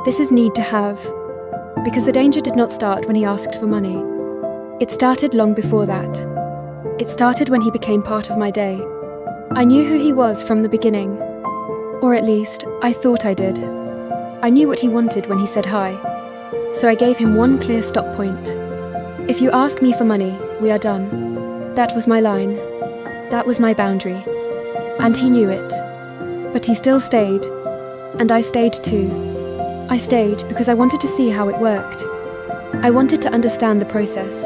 This is need to have. Because the danger did not start when he asked for money. It started long before that. It started when he became part of my day. I knew who he was from the beginning. Or at least, I thought I did. I knew what he wanted when he said hi. So I gave him one clear stop point. If you ask me for money, we are done. That was my line. That was my boundary. And he knew it. But he still stayed. And I stayed too. I stayed because I wanted to see how it worked. I wanted to understand the process.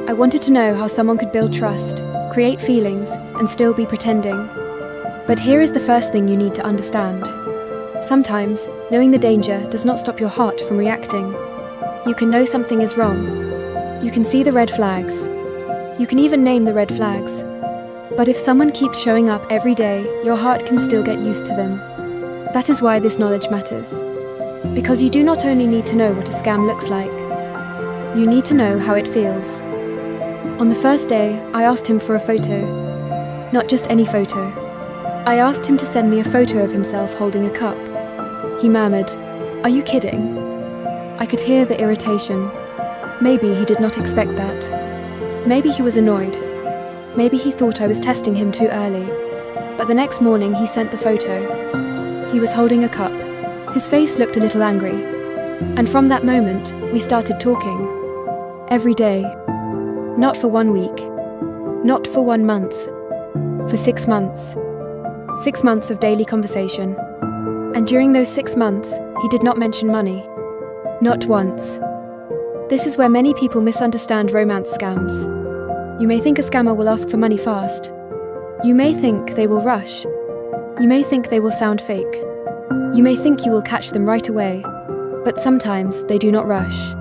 I wanted to know how someone could build trust, create feelings, and still be pretending. But here is the first thing you need to understand. Sometimes, knowing the danger does not stop your heart from reacting. You can know something is wrong. You can see the red flags. You can even name the red flags. But if someone keeps showing up every day, your heart can still get used to them. That is why this knowledge matters. Because you do not only need to know what a scam looks like, you need to know how it feels. On the first day, I asked him for a photo. Not just any photo. I asked him to send me a photo of himself holding a cup. He murmured, "Are you kidding?" I could hear the irritation. Maybe he did not expect that. Maybe he was annoyed. Maybe he thought I was testing him too early. But the next morning he sent the photo. He was holding a cup. His face looked a little angry. And from that moment, we started talking. Every day. Not for 1 week. Not for 1 month. For 6 months. 6 months of daily conversation. And during those 6 months, he did not mention money. Not once. This is where many people misunderstand romance scams. You may think a scammer will ask for money fast. You may think they will rush. You may think they will sound fake. You may think you will catch them right away. But sometimes they do not rush.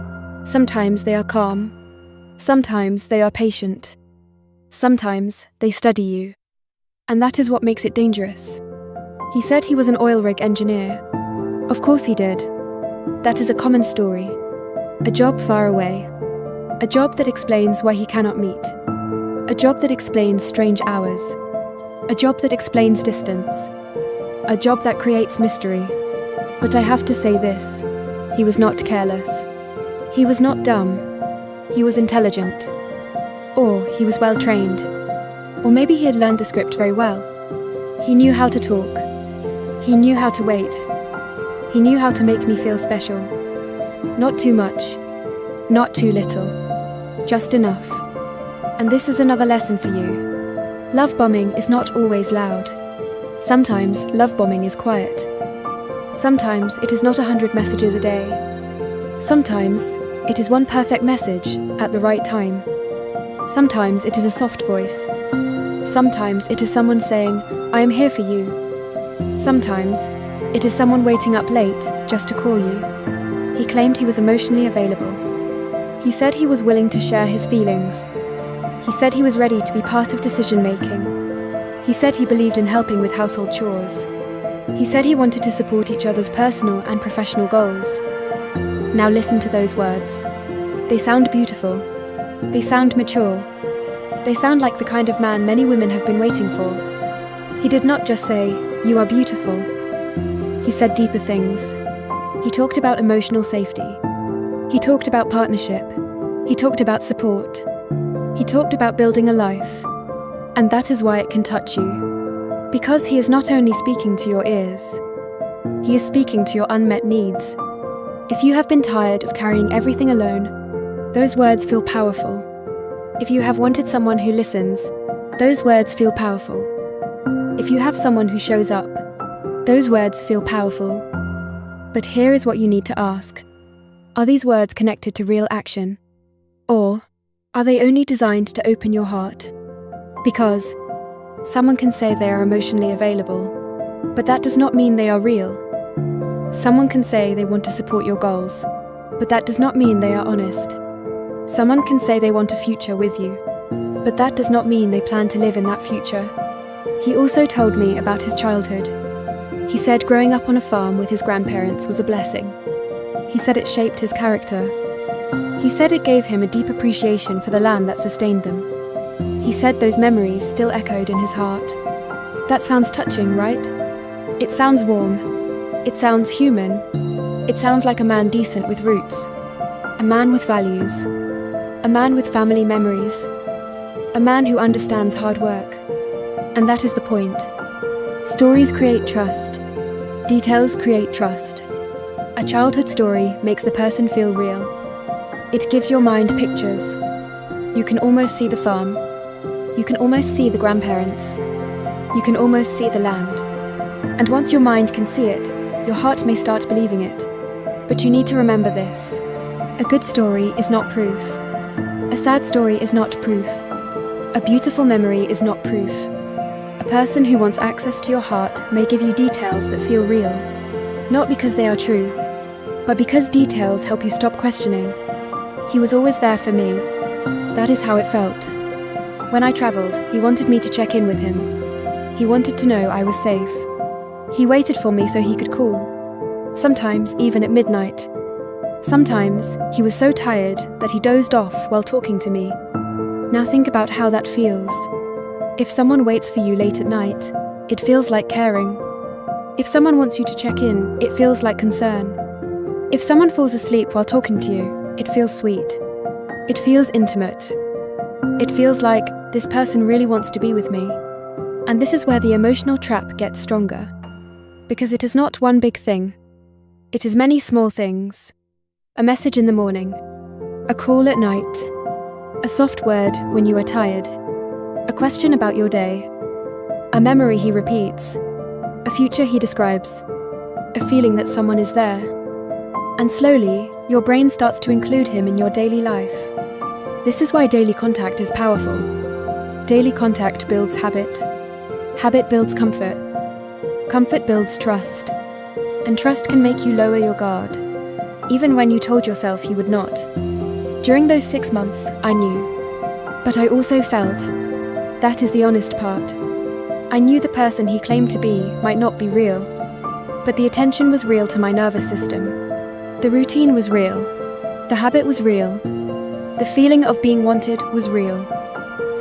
Sometimes they are calm. Sometimes they are patient. Sometimes they study you. And that is what makes it dangerous. He said he was an oil rig engineer. Of course he did. That is a common story. A job far away. A job that explains why he cannot meet. A job that explains strange hours. A job that explains distance. A job that creates mystery. But I have to say this. He was not careless. He was not dumb. He was intelligent. Or he was well trained. Or maybe he had learned the script very well. He knew how to talk. He knew how to wait. He knew how to make me feel special. Not too much. Not too little. Just enough. And this is another lesson for you. Love bombing is not always loud. Sometimes love bombing is quiet. Sometimes it is not 100 messages a day. Sometimes it is one perfect message at the right time. Sometimes it is a soft voice. Sometimes it is someone saying, "I am here for you." Sometimes it is someone waiting up late just to call you. He claimed he was emotionally available. He said he was willing to share his feelings. He said he was ready to be part of decision-making. He said he believed in helping with household chores. He said he wanted to support each other's personal and professional goals. Now listen to those words. They sound beautiful. They sound mature. They sound like the kind of man many women have been waiting for. He did not just say, "You are beautiful." He said deeper things. He talked about emotional safety. He talked about partnership. He talked about support. He talked about building a life. And that is why it can touch you. Because he is not only speaking to your ears, he is speaking to your unmet needs. If you have been tired of carrying everything alone, those words feel powerful. If you have wanted someone who listens, those words feel powerful. If you have someone who shows up, those words feel powerful. But here is what you need to ask. Are these words connected to real action? Or are they only designed to open your heart? Because someone can say they are emotionally available, but that does not mean they are real. Someone can say they want to support your goals, but that does not mean they are honest. Someone can say they want a future with you, but that does not mean they plan to live in that future. He also told me about his childhood. He said growing up on a farm with his grandparents was a blessing. He said it shaped his character. He said it gave him a deep appreciation for the land that sustained them. He said those memories still echoed in his heart. That sounds touching, right? It sounds warm. It sounds human. It sounds like a man decent with roots, a man with values, a man with family memories, a man who understands hard work. And that is the point. Stories create trust. Details create trust. A childhood story makes the person feel real. It gives your mind pictures. You can almost see the farm. You can almost see the grandparents. You can almost see the land. And once your mind can see it, your heart may start believing it. But you need to remember this. A good story is not proof. A sad story is not proof. A beautiful memory is not proof. A person who wants access to your heart may give you details that feel real, not because they are true, but because details help you stop questioning. He was always there for me. That is how it felt. When I traveled, he wanted me to check in with him. He wanted to know I was safe. He waited for me so he could call. Sometimes even at midnight. Sometimes he was so tired that he dozed off while talking to me. Now think about how that feels. If someone waits for you late at night, it feels like caring. If someone wants you to check in, it feels like concern. If someone falls asleep while talking to you, it feels sweet. It feels intimate. It feels like this person really wants to be with me. And this is where the emotional trap gets stronger. Because it is not one big thing. It is many small things. A message in the morning. A call at night. A soft word when you are tired. A question about your day. A memory he repeats. A future he describes. A feeling that someone is there. And slowly, your brain starts to include him in your daily life. This is why daily contact is powerful. Daily contact builds habit. Habit builds comfort. Comfort builds trust. And trust can make you lower your guard, even when you told yourself you would not. During those 6 months, I knew. But I also felt. That is the honest part. I knew the person he claimed to be might not be real. But the attention was real to my nervous system. The routine was real. The habit was real. The feeling of being wanted was real.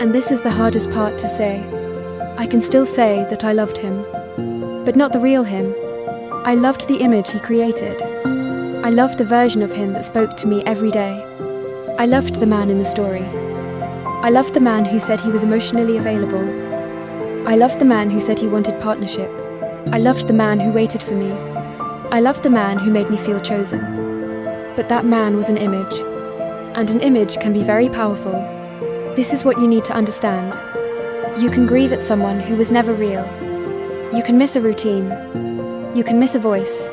And this is the hardest part to say. I can still say that I loved him. But not the real him. I loved the image he created. I loved the version of him that spoke to me every day. I loved the man in the story. I loved the man who said he was emotionally available. I loved the man who said he wanted partnership. I loved the man who waited for me. I loved the man who made me feel chosen. But that man was an image. And an image can be very powerful. This is what you need to understand. You can grieve at someone who was never real. You can miss a routine. You can miss a voice.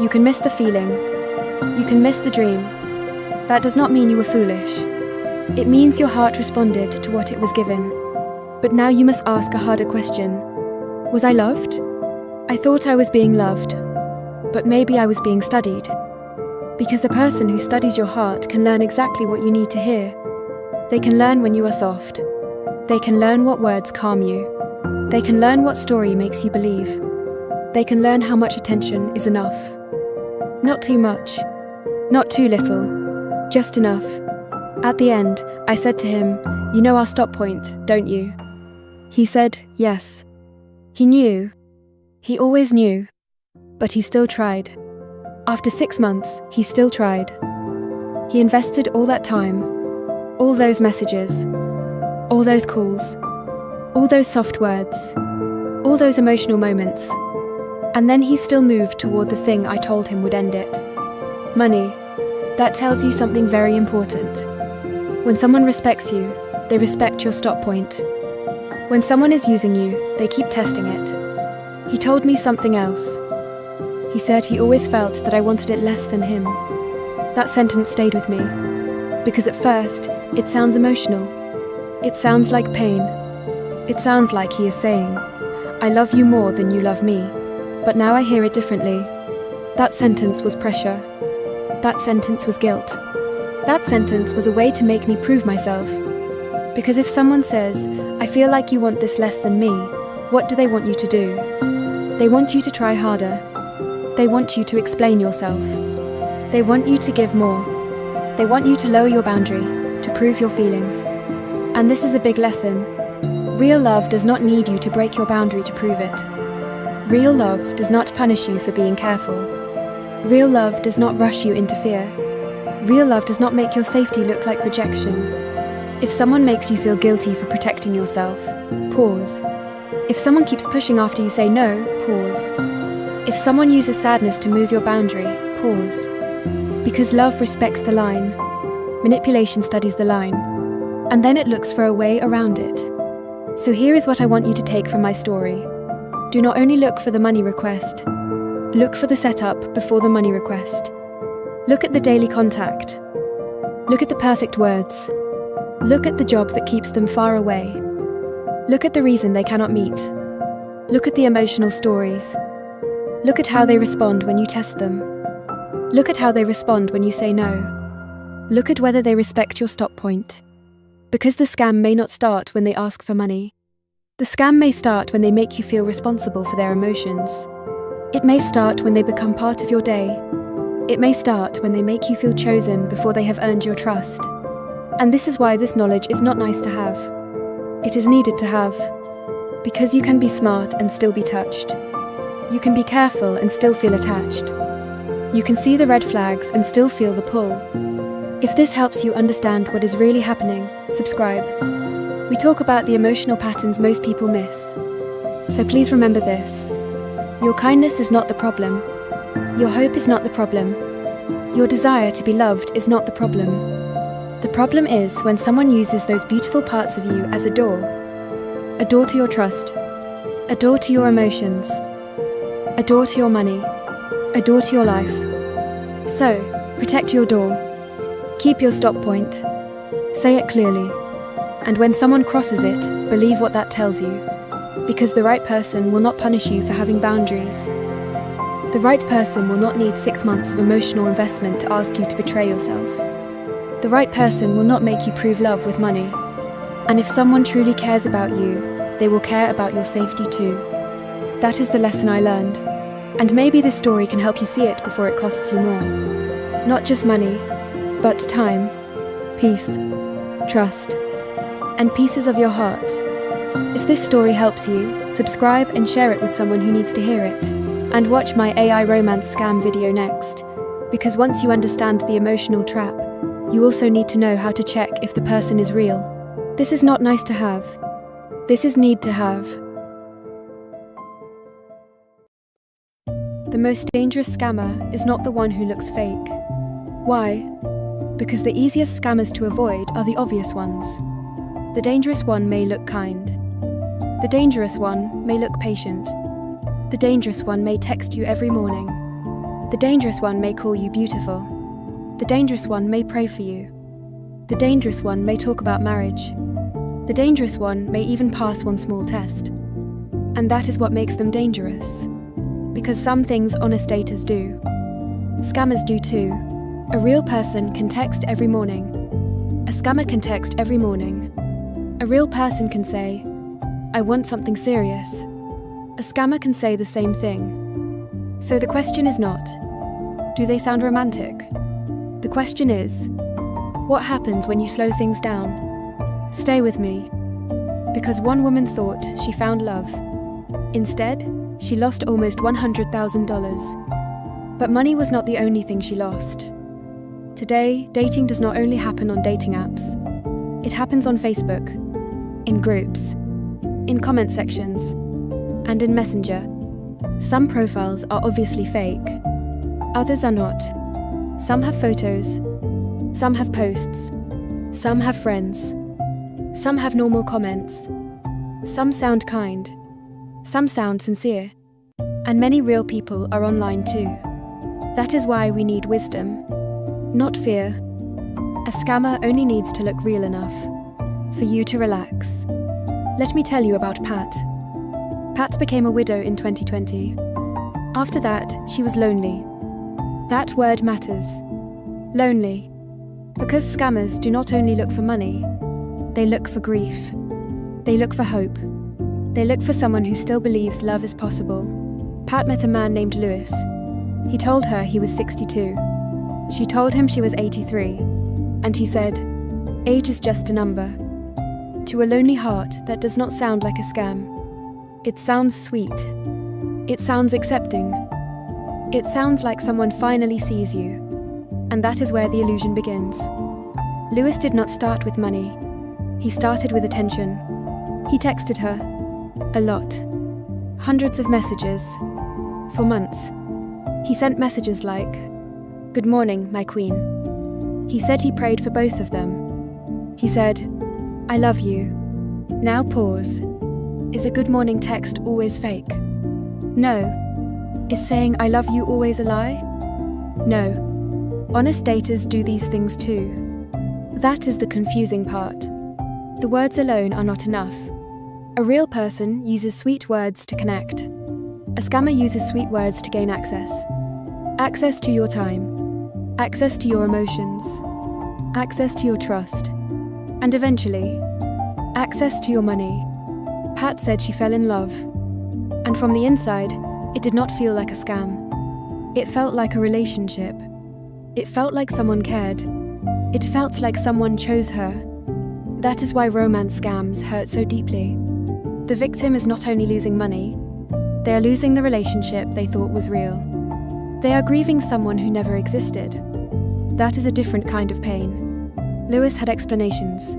You can miss the feeling. You can miss the dream. That does not mean you were foolish. It means your heart responded to what it was given. But now you must ask a harder question. Was I loved? I thought I was being loved. But maybe I was being studied. Because a person who studies your heart can learn exactly what you need to hear. They can learn when you are soft. They can learn what words calm you. They can learn what story makes you believe. They can learn how much attention is enough. Not too much. Not too little. Just enough. At the end, I said to him, "You know our stop point, don't you?" He said, "Yes." He knew. He always knew. But he still tried. After 6 months, he still tried. He invested all that time. All those messages. All those calls. All those soft words. All those emotional moments. And then he still moved toward the thing I told him would end it. Money. That tells you something very important. When someone respects you, they respect your stop point. When someone is using you, they keep testing it. He told me something else. He said he always felt that I wanted it less than him. That sentence stayed with me. Because at first, it sounds emotional. It sounds like pain. It sounds like he is saying, "I love you more than you love me." But now I hear it differently. That sentence was pressure. That sentence was guilt. That sentence was a way to make me prove myself. Because if someone says, "I feel like you want this less than me," what do they want you to do? They want you to try harder. They want you to explain yourself. They want you to give more. They want you to lower your boundary, to prove your feelings. And this is a big lesson. Real love does not need you to break your boundary to prove it. Real love does not punish you for being careful. Real love does not rush you into fear. Real love does not make your safety look like rejection. If someone makes you feel guilty for protecting yourself, pause. If someone keeps pushing after you say no, pause. If someone uses sadness to move your boundary, pause. Because love respects the line. Manipulation studies the line. And then it looks for a way around it. So here is what I want you to take from my story. Do not only look for the money request. Look for the setup before the money request. Look at the daily contact. Look at the perfect words. Look at the job that keeps them far away. Look at the reason they cannot meet. Look at the emotional stories. Look at how they respond when you test them. Look at how they respond when you say no. Look at whether they respect your stop point. Because the scam may not start when they ask for money. The scam may start when they make you feel responsible for their emotions. It may start when they become part of your day. It may start when they make you feel chosen before they have earned your trust. And this is why this knowledge is not nice to have. It is needed to have. Because you can be smart and still be touched. You can be careful and still feel attached. You can see the red flags and still feel the pull. If this helps you understand what is really happening, subscribe. We talk about the emotional patterns most people miss. So please remember this. Your kindness is not the problem. Your hope is not the problem. Your desire to be loved is not the problem. The problem is when someone uses those beautiful parts of you as a door. A door to your trust. A door to your emotions. A door to your money. A door to your life. So, protect your door. Keep your stop point. Say it clearly. And when someone crosses it, believe what that tells you. Because the right person will not punish you for having boundaries. The right person will not need 6 months of emotional investment to ask you to betray yourself. The right person will not make you prove love with money. And if someone truly cares about you, they will care about your safety too. That is the lesson I learned. And maybe this story can help you see it before it costs you more. Not just money, but time, peace, trust, and pieces of your heart. If this story helps you, subscribe and share it with someone who needs to hear it. And watch my AI romance scam video next. Because once you understand the emotional trap, you also need to know how to check if the person is real. This is not nice to have. This is need to have. The most dangerous scammer is not the one who looks fake. Why? Because the easiest scammers to avoid are the obvious ones. The dangerous one may look kind. The dangerous one may look patient. The dangerous one may text you every morning. The dangerous one may call you beautiful. The dangerous one may pray for you. The dangerous one may talk about marriage. The dangerous one may even pass one small test. And that is what makes them dangerous. Because some things honest daters do. Scammers do too. A real person can text every morning. A scammer can text every morning. A real person can say, "I want something serious." A scammer can say the same thing. So the question is not, do they sound romantic? The question is, what happens when you slow things down? Stay with me. Because one woman thought she found love. Instead, she lost almost $100,000. But money was not the only thing she lost. Today, dating does not only happen on dating apps. It happens on Facebook, in groups, in comment sections, and in Messenger. Some profiles are obviously fake. Others are not. Some have photos. Some have posts. Some have friends. Some have normal comments. Some sound kind. Some sound sincere. And many real people are online too. That is why we need wisdom, not fear. A scammer only needs to look real enough for you to relax. Let me tell you about Pat. Pat became a widow in 2020. After that, she was lonely. That word matters. Lonely. Because scammers do not only look for money, they look for grief. They look for hope. They look for someone who still believes love is possible. Pat met a man named Lewis. He told her he was 62. She told him she was 83. And he said, "Age is just a number." To a lonely heart, that does not sound like a scam. It sounds sweet. It sounds accepting. It sounds like someone finally sees you, and that is where the illusion begins. Lewis did not start with money. He started with attention. He texted her a lot. Hundreds of messages. For months. He sent messages like, "Good morning, my queen." He said he prayed for both of them. He said, "I love you." Now pause. Is a good morning text always fake? No. Is saying "I love you" always a lie? No. Honest daters do these things too. That is the confusing part. The words alone are not enough. A real person uses sweet words to connect. A scammer uses sweet words to gain access. Access to your time. Access to your emotions. Access to your trust. And eventually, access to your money. Pat said she fell in love. And from the inside, it did not feel like a scam. It felt like a relationship. It felt like someone cared. It felt like someone chose her. That is why romance scams hurt so deeply. The victim is not only losing money, they are losing the relationship they thought was real. They are grieving someone who never existed. That is a different kind of pain. Lewis had explanations.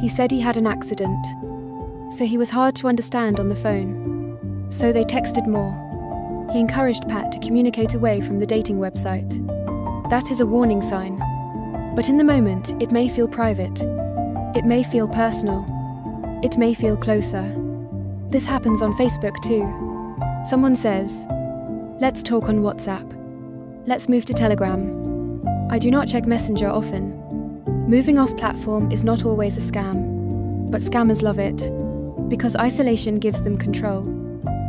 He said he had an accident, so he was hard to understand on the phone. So they texted more. He encouraged Pat to communicate away from the dating website. That is a warning sign. But in the moment, it may feel private. It may feel personal. It may feel closer. This happens on Facebook too. Someone says, "Let's talk on WhatsApp. Let's move to Telegram." I do not check Messenger often. Moving off platform is not always a scam, but scammers love it, because isolation gives them control,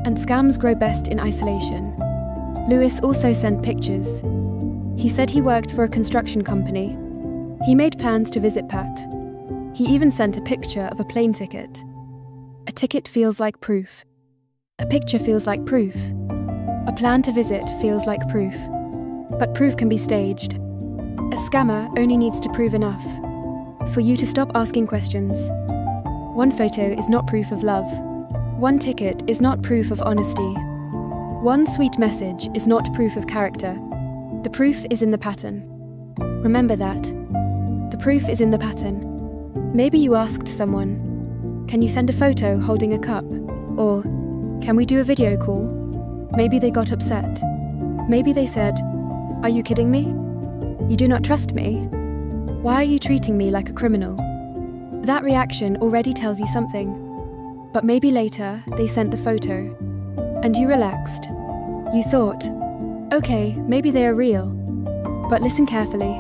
and scams grow best in isolation. Lewis also sent pictures. He said he worked for a construction company. He made plans to visit Pat. He even sent a picture of a plane ticket. A ticket feels like proof. A picture feels like proof. A plan to visit feels like proof. But proof can be staged. A scammer only needs to prove enough for you to stop asking questions. One photo is not proof of love. One ticket is not proof of honesty. One sweet message is not proof of character. The proof is in the pattern. Remember that. The proof is in the pattern. Maybe you asked someone, "Can you send a photo holding a cup?" Or, "Can we do a video call?" Maybe they got upset. Maybe they said, "Are you kidding me? You do not trust me? Why are you treating me like a criminal?" That reaction already tells you something. But maybe later they sent the photo, and you relaxed. You thought, okay, maybe they are real. But listen carefully.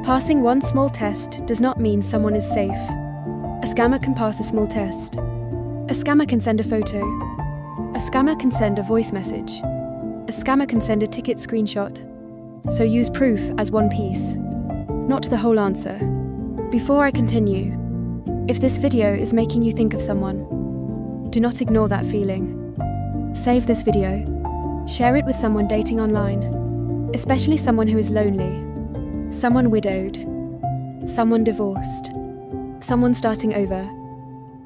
Passing one small test does not mean someone is safe. A scammer can pass a small test. A scammer can send a photo. A scammer can send a voice message. A scammer can send a ticket screenshot. So use proof as one piece, not the whole answer. Before I continue, if this video is making you think of someone, do not ignore that feeling. Save this video. Share it with someone dating online, especially someone who is lonely, someone widowed, someone divorced, someone starting over.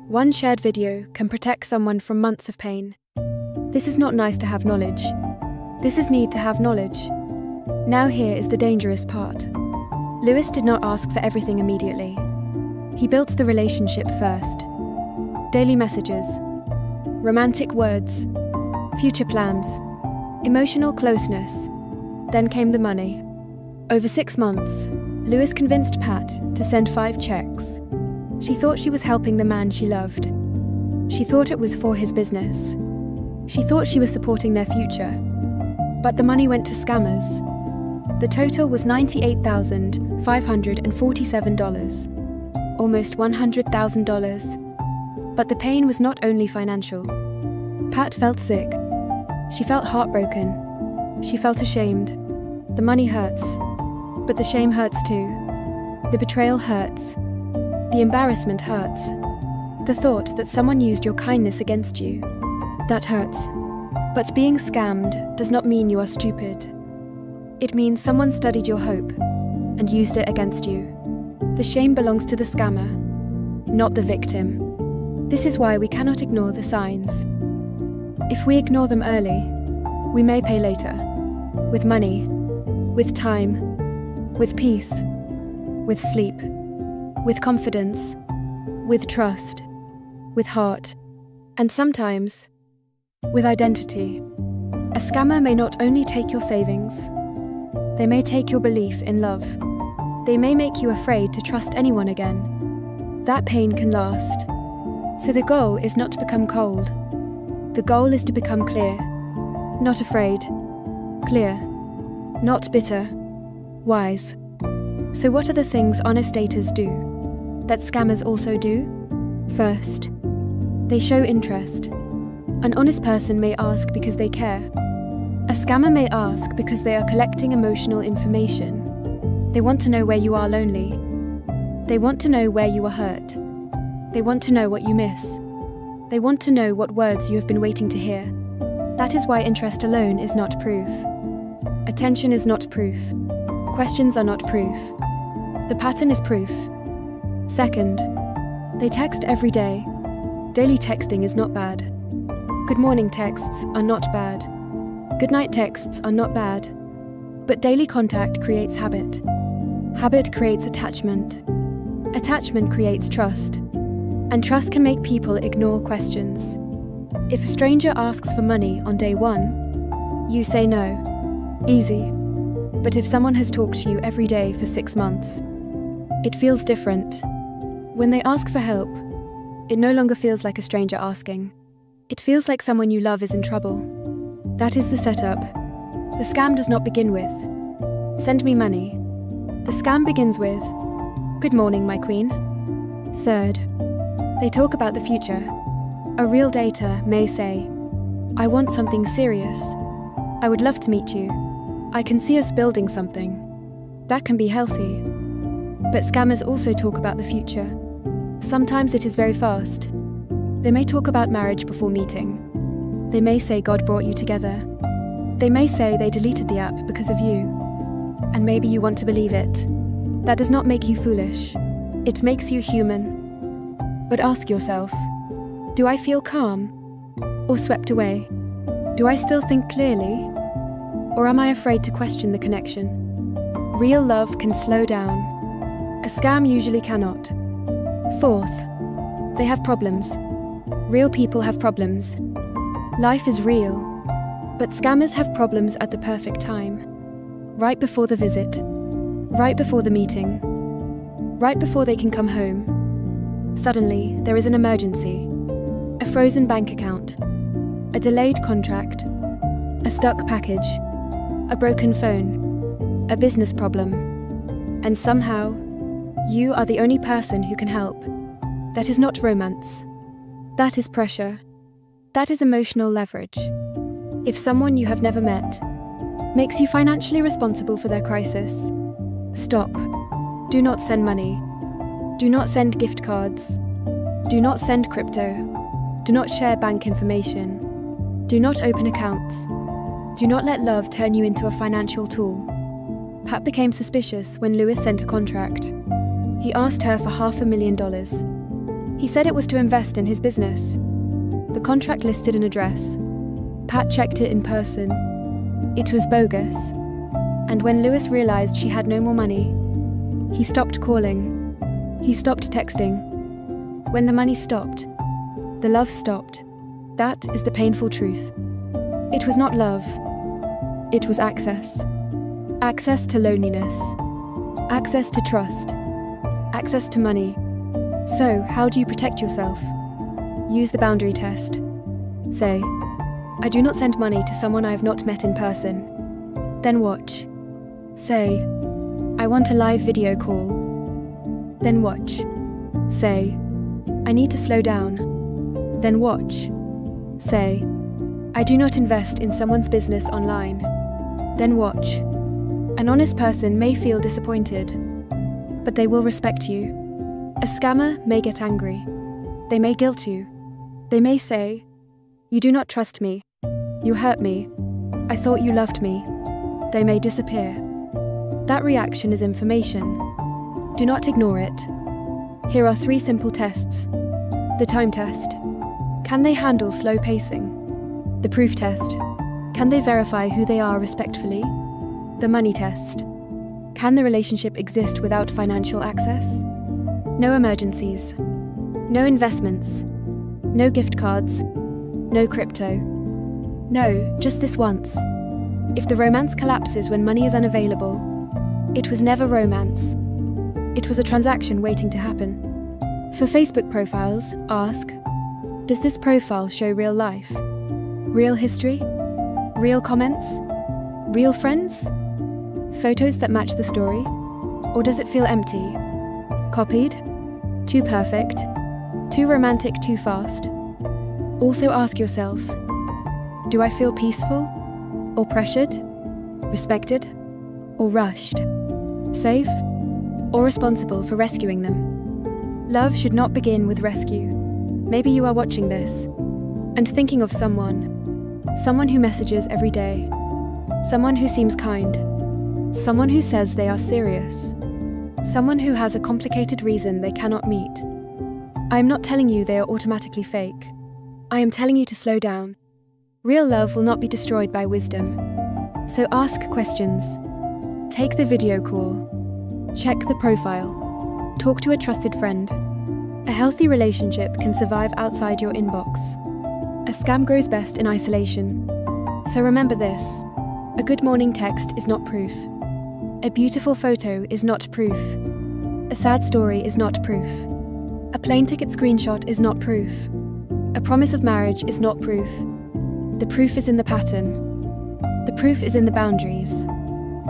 One shared video can protect someone from months of pain. This is not nice to have knowledge. This is need to have knowledge. Now here is the dangerous part. Lewis did not ask for everything immediately. He built the relationship first. Daily messages, romantic words, future plans, emotional closeness. Then came the money. Over 6 months, Lewis convinced Pat to send 5 checks. She thought she was helping the man she loved. She thought it was for his business. She thought she was supporting their future. But the money went to scammers. The total was $98,547, almost $100,000. But the pain was not only financial. Pat felt sick. She felt heartbroken. She felt ashamed. The money hurts, but the shame hurts too. The betrayal hurts. The embarrassment hurts. The thought that someone used your kindness against you, that hurts. But being scammed does not mean you are stupid. It means someone studied your hope and used it against you. The shame belongs to the scammer, not the victim. This is why we cannot ignore the signs. If we ignore them early, we may pay later. with money, with time, with peace, with sleep, with confidence, with trust, with heart, and sometimes with identity. A scammer may not only take your savings, they may take your belief in love. They may make you afraid to trust anyone again. That pain can last. So the goal is not to become cold. The goal is to become clear. Not afraid. Clear. Not bitter. Wise. So what are the things honest daters do that scammers also do? First, they show interest. An honest person may ask because they care. A scammer may ask because they are collecting emotional information. They want to know where you are lonely. They want to know where you are hurt. They want to know what you miss. They want to know what words you have been waiting to hear. That is why interest alone is not proof. Attention is not proof. Questions are not proof. The pattern is proof. Second, they text every day. Daily texting is not bad. Good morning texts are not bad. Good night texts are not bad. But daily contact creates habit. Habit creates attachment. Attachment creates trust. And trust can make people ignore questions. If a stranger asks for money on day 1, you say no. Easy. But if someone has talked to you every day for 6 months, it feels different. When they ask for help, it no longer feels like a stranger asking. It feels like someone you love is in trouble. That is the setup. The scam does not begin with, "Send me money." The scam begins with, "Good morning, my queen." Third, they talk about the future. A real dater may say, "I want something serious. I would love to meet you. I can see us building something." That can be healthy. But scammers also talk about the future. Sometimes it is very fast. They may talk about marriage before meeting. They may say God brought you together. They may say they deleted the app because of you. And maybe you want to believe it. That does not make you foolish. It makes you human. But ask yourself, do I feel calm or swept away? Do I still think clearly? Or am I afraid to question the connection? Real love can slow down. A scam usually cannot. Fourth, they have problems. Real people have problems. Life is real. But scammers have problems at the perfect time. Right before the visit. Right before the meeting. Right before they can come home. Suddenly, there is an emergency. A frozen bank account. A delayed contract. A stuck package. A broken phone. A business problem. And somehow, you are the only person who can help. That is not romance. That is pressure. That is emotional leverage. If someone you have never met makes you financially responsible for their crisis, stop. Do not send money. Do not send gift cards. Do not send crypto. Do not share bank information. Do not open accounts. Do not let love turn you into a financial tool. Pat became suspicious when Lewis sent a contract. He asked her for $500,000. He said it was to invest in his business. The contract listed an address. Pat checked it in person. It was bogus. And when Lewis realized she had no more money, he stopped calling. He stopped texting. When the money stopped, the love stopped. That is the painful truth. It was not love. It was access. Access to loneliness. Access to trust. Access to money. So, how do you protect yourself? Use the boundary test. Say, "I do not send money to someone I have not met in person." Then watch. Say, "I want a live video call." Then watch. Say, "I need to slow down." Then watch. Say, "I do not invest in someone's business online." Then watch. An honest person may feel disappointed, but they will respect you. A scammer may get angry. They may guilt you. They may say, "You do not trust me. You hurt me. I thought you loved me." They may disappear. That reaction is information. Do not ignore it. Here are 3 simple tests. The time test. Can they handle slow pacing? The proof test. Can they verify who they are respectfully? The money test. Can the relationship exist without financial access? No emergencies. No investments. No gift cards. No crypto. No, just this once. If the romance collapses when money is unavailable, it was never romance. It was a transaction waiting to happen. For Facebook profiles, ask, does this profile show real life? Real history? Real comments? Real friends? Photos that match the story? Or does it feel empty? Copied? Too perfect? Too romantic too fast? Also ask yourself, do I feel peaceful? Or pressured? Respected? Or rushed? Safe? Or responsible for rescuing them? Love should not begin with rescue. Maybe you are watching this and thinking of someone who messages every day, someone who seems kind, someone who says they are serious, someone who has a complicated reason they cannot meet. I am not telling you they are automatically fake. I am telling you to slow down. Real love will not be destroyed by wisdom. So ask questions. Take the video call. Check the profile. Talk to a trusted friend. A healthy relationship can survive outside your inbox. A scam grows best in isolation. So remember this: a good morning text is not proof. A beautiful photo is not proof. A sad story is not proof. A plane ticket screenshot is not proof. A promise of marriage is not proof. The proof is in the pattern. The proof is in the boundaries.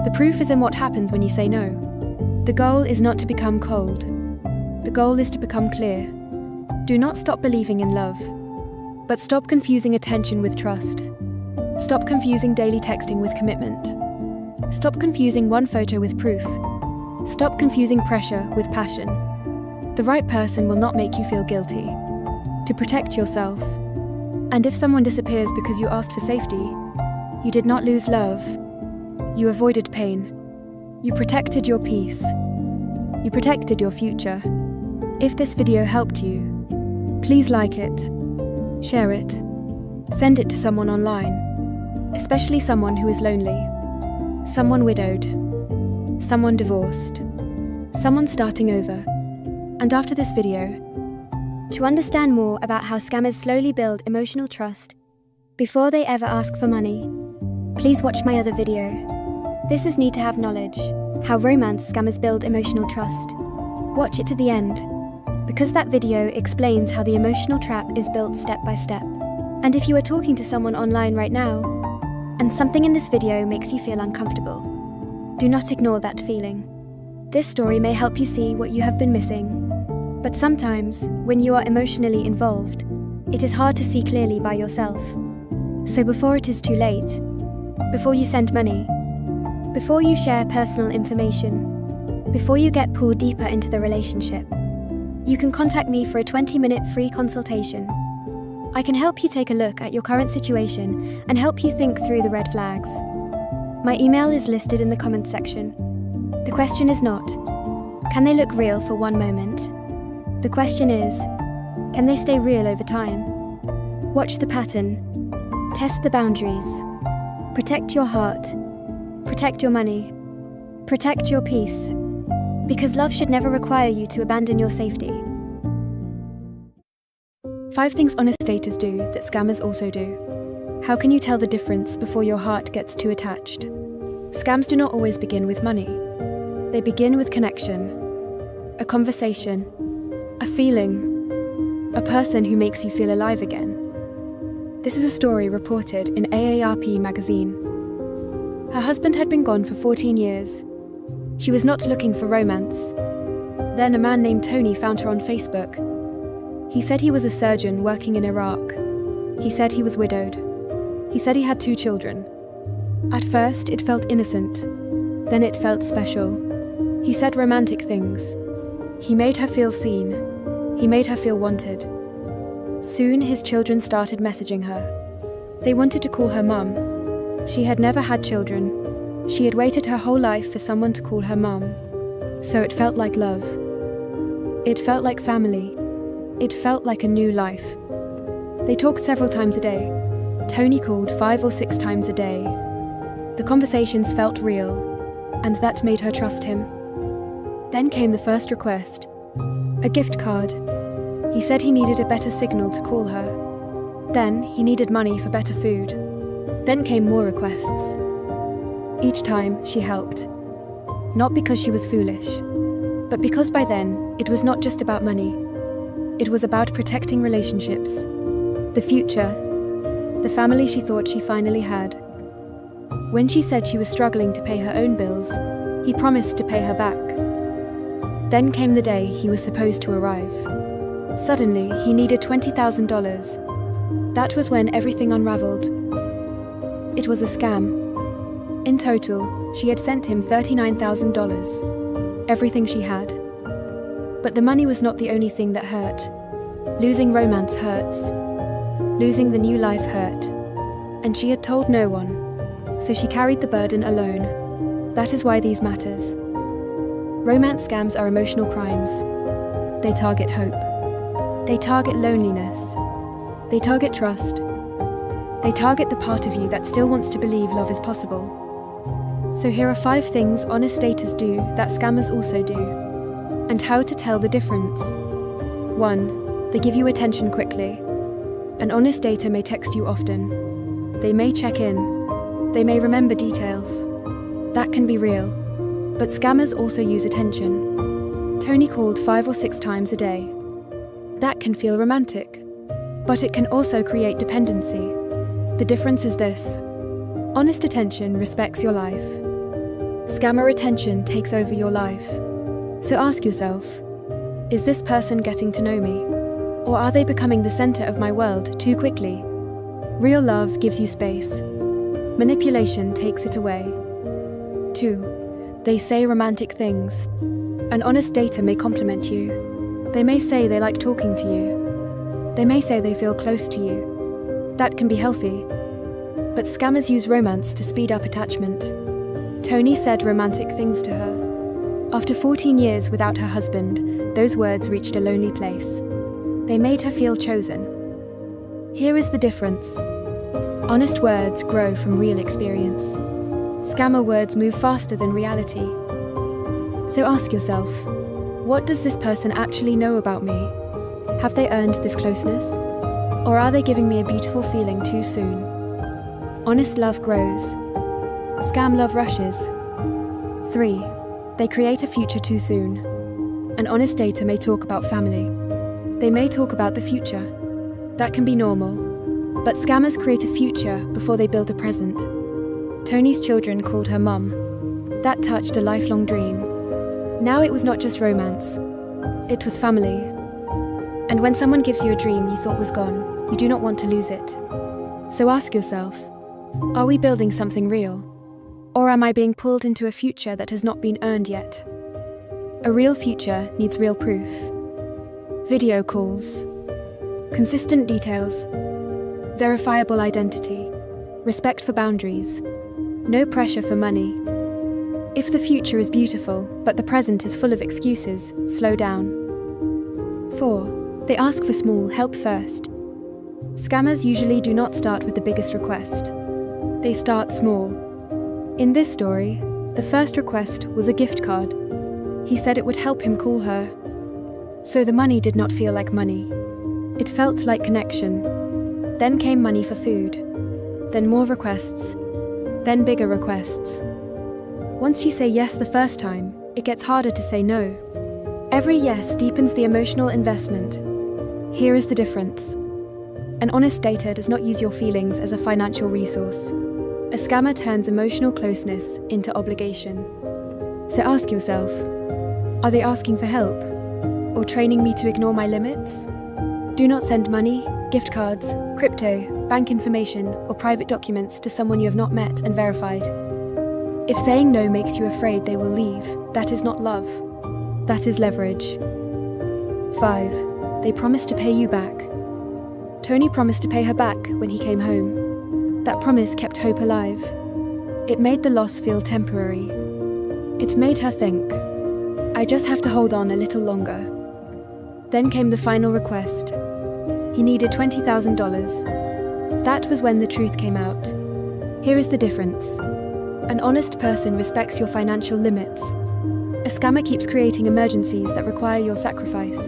The proof is in what happens when you say no. The goal is not to become cold. The goal is to become clear. Do not stop believing in love, but stop confusing attention with trust. Stop confusing daily texting with commitment. Stop confusing one photo with proof. Stop confusing pressure with passion. The right person will not make you feel guilty. To protect yourself. And if someone disappears because you asked for safety, you did not lose love. You avoided pain. You protected your peace. You protected your future. If this video helped you, please like it, share it, send it to someone online, especially someone who is lonely, someone widowed, someone divorced, someone starting over. And after this video, to understand more about how scammers slowly build emotional trust before they ever ask for money, please watch my other video. This is Need to Have Knowledge, how romance scammers build emotional trust. Watch it to the end, because that video explains how the emotional trap is built step by step. And if you are talking to someone online right now, and something in this video makes you feel uncomfortable, do not ignore that feeling. This story may help you see what you have been missing. But sometimes, when you are emotionally involved, it is hard to see clearly by yourself. So before it is too late, before you send money, before you share personal information, before you get pulled deeper into the relationship, you can contact me for a 20-minute free consultation. I can help you take a look at your current situation and help you think through the red flags. My email is listed in the comments section. The question is not, can they look real for one moment? The question is, can they stay real over time? Watch the pattern. Test the boundaries. Protect your heart. Protect your money. Protect your peace. Because love should never require you to abandon your safety. 5 things honest daters do that scammers also do. How can you tell the difference before your heart gets too attached? Scams do not always begin with money. They begin with connection, a conversation, a feeling, a person who makes you feel alive again. This is a story reported in AARP magazine. Her husband had been gone for 14 years. She was not looking for romance. Then a man named Tony found her on Facebook. He said he was a surgeon working in Iraq. He said he was widowed. He said he had 2 children. At first, it felt innocent. Then it felt special. He said romantic things. He made her feel seen. He made her feel wanted. Soon, his children started messaging her. They wanted to call her mum. She had never had children. She had waited her whole life for someone to call her mum. So it felt like love. It felt like family. It felt like a new life. They talked several times a day. Tony called 5 or 6 times a day. The conversations felt real, and that made her trust him. Then came the first request, a gift card. He said he needed a better signal to call her. Then he needed money for better food. Then came more requests. Each time she helped. Not because she was foolish, but because by then it was not just about money. It was about protecting relationships, the future, the family she thought she finally had. When she said she was struggling to pay her own bills, he promised to pay her back. Then came the day he was supposed to arrive. Suddenly, he needed $20,000. That was when everything unraveled. It was a scam. In total, she had sent him $39,000, everything she had. But the money was not the only thing that hurt. Losing romance hurts. Losing the new life hurt. And she had told no one, so she carried the burden alone. That is why these matters. Romance scams are emotional crimes. They target hope. They target loneliness. They target trust. They target the part of you that still wants to believe love is possible. So here are 5 things honest daters do that scammers also do, and how to tell the difference. 1. They give you attention quickly. An honest dater may text you often. They may check in. They may remember details. That can be real. But scammers also use attention. Tony called 5 or 6 times a day. That can feel romantic. But it can also create dependency. The difference is this. Honest attention respects your life. Scammer attention takes over your life. So ask yourself, is this person getting to know me? Or are they becoming the center of my world too quickly? Real love gives you space. Manipulation takes it away. 2. They say romantic things. An honest dater may compliment you. They may say they like talking to you. They may say they feel close to you. That can be healthy. But scammers use romance to speed up attachment. Tony said romantic things to her. After 14 years without her husband, those words reached a lonely place. They made her feel chosen. Here is the difference. Honest words grow from real experience. Scammer words move faster than reality. So ask yourself, what does this person actually know about me? Have they earned this closeness? Or are they giving me a beautiful feeling too soon? Honest love grows. Scam love rushes. 3. They create a future too soon. An honest dater may talk about family. They may talk about the future. That can be normal. But scammers create a future before they build a present. Tony's children called her mum. That touched a lifelong dream. Now it was not just romance. It was family. And when someone gives you a dream you thought was gone, you do not want to lose it. So ask yourself, are we building something real? Or am I being pulled into a future that has not been earned yet? A real future needs real proof. Video calls. Consistent details. Verifiable identity. Respect for boundaries. No pressure for money. If the future is beautiful, but the present is full of excuses, slow down. 4. They ask for small help first. Scammers usually do not start with the biggest request. They start small. In this story, the first request was a gift card. He said it would help him call her. So the money did not feel like money. It felt like connection. Then came money for food. Then more requests. Then bigger requests. Once you say yes the first time, it gets harder to say no. Every yes deepens the emotional investment. Here is the difference. An honest dater does not use your feelings as a financial resource. A scammer turns emotional closeness into obligation. So ask yourself, are they asking for help? Or training me to ignore my limits? Do not send money, gift cards, crypto, bank information, or private documents to someone you have not met and verified. If saying no makes you afraid they will leave, that is not love. That is leverage. 5. They promise to pay you back. Tony promised to pay her back when he came home. That promise kept hope alive. It made the loss feel temporary. It made her think, I just have to hold on a little longer. Then came the final request. He needed $20,000. That was when the truth came out. Here is the difference. An honest person respects your financial limits. A scammer keeps creating emergencies that require your sacrifice.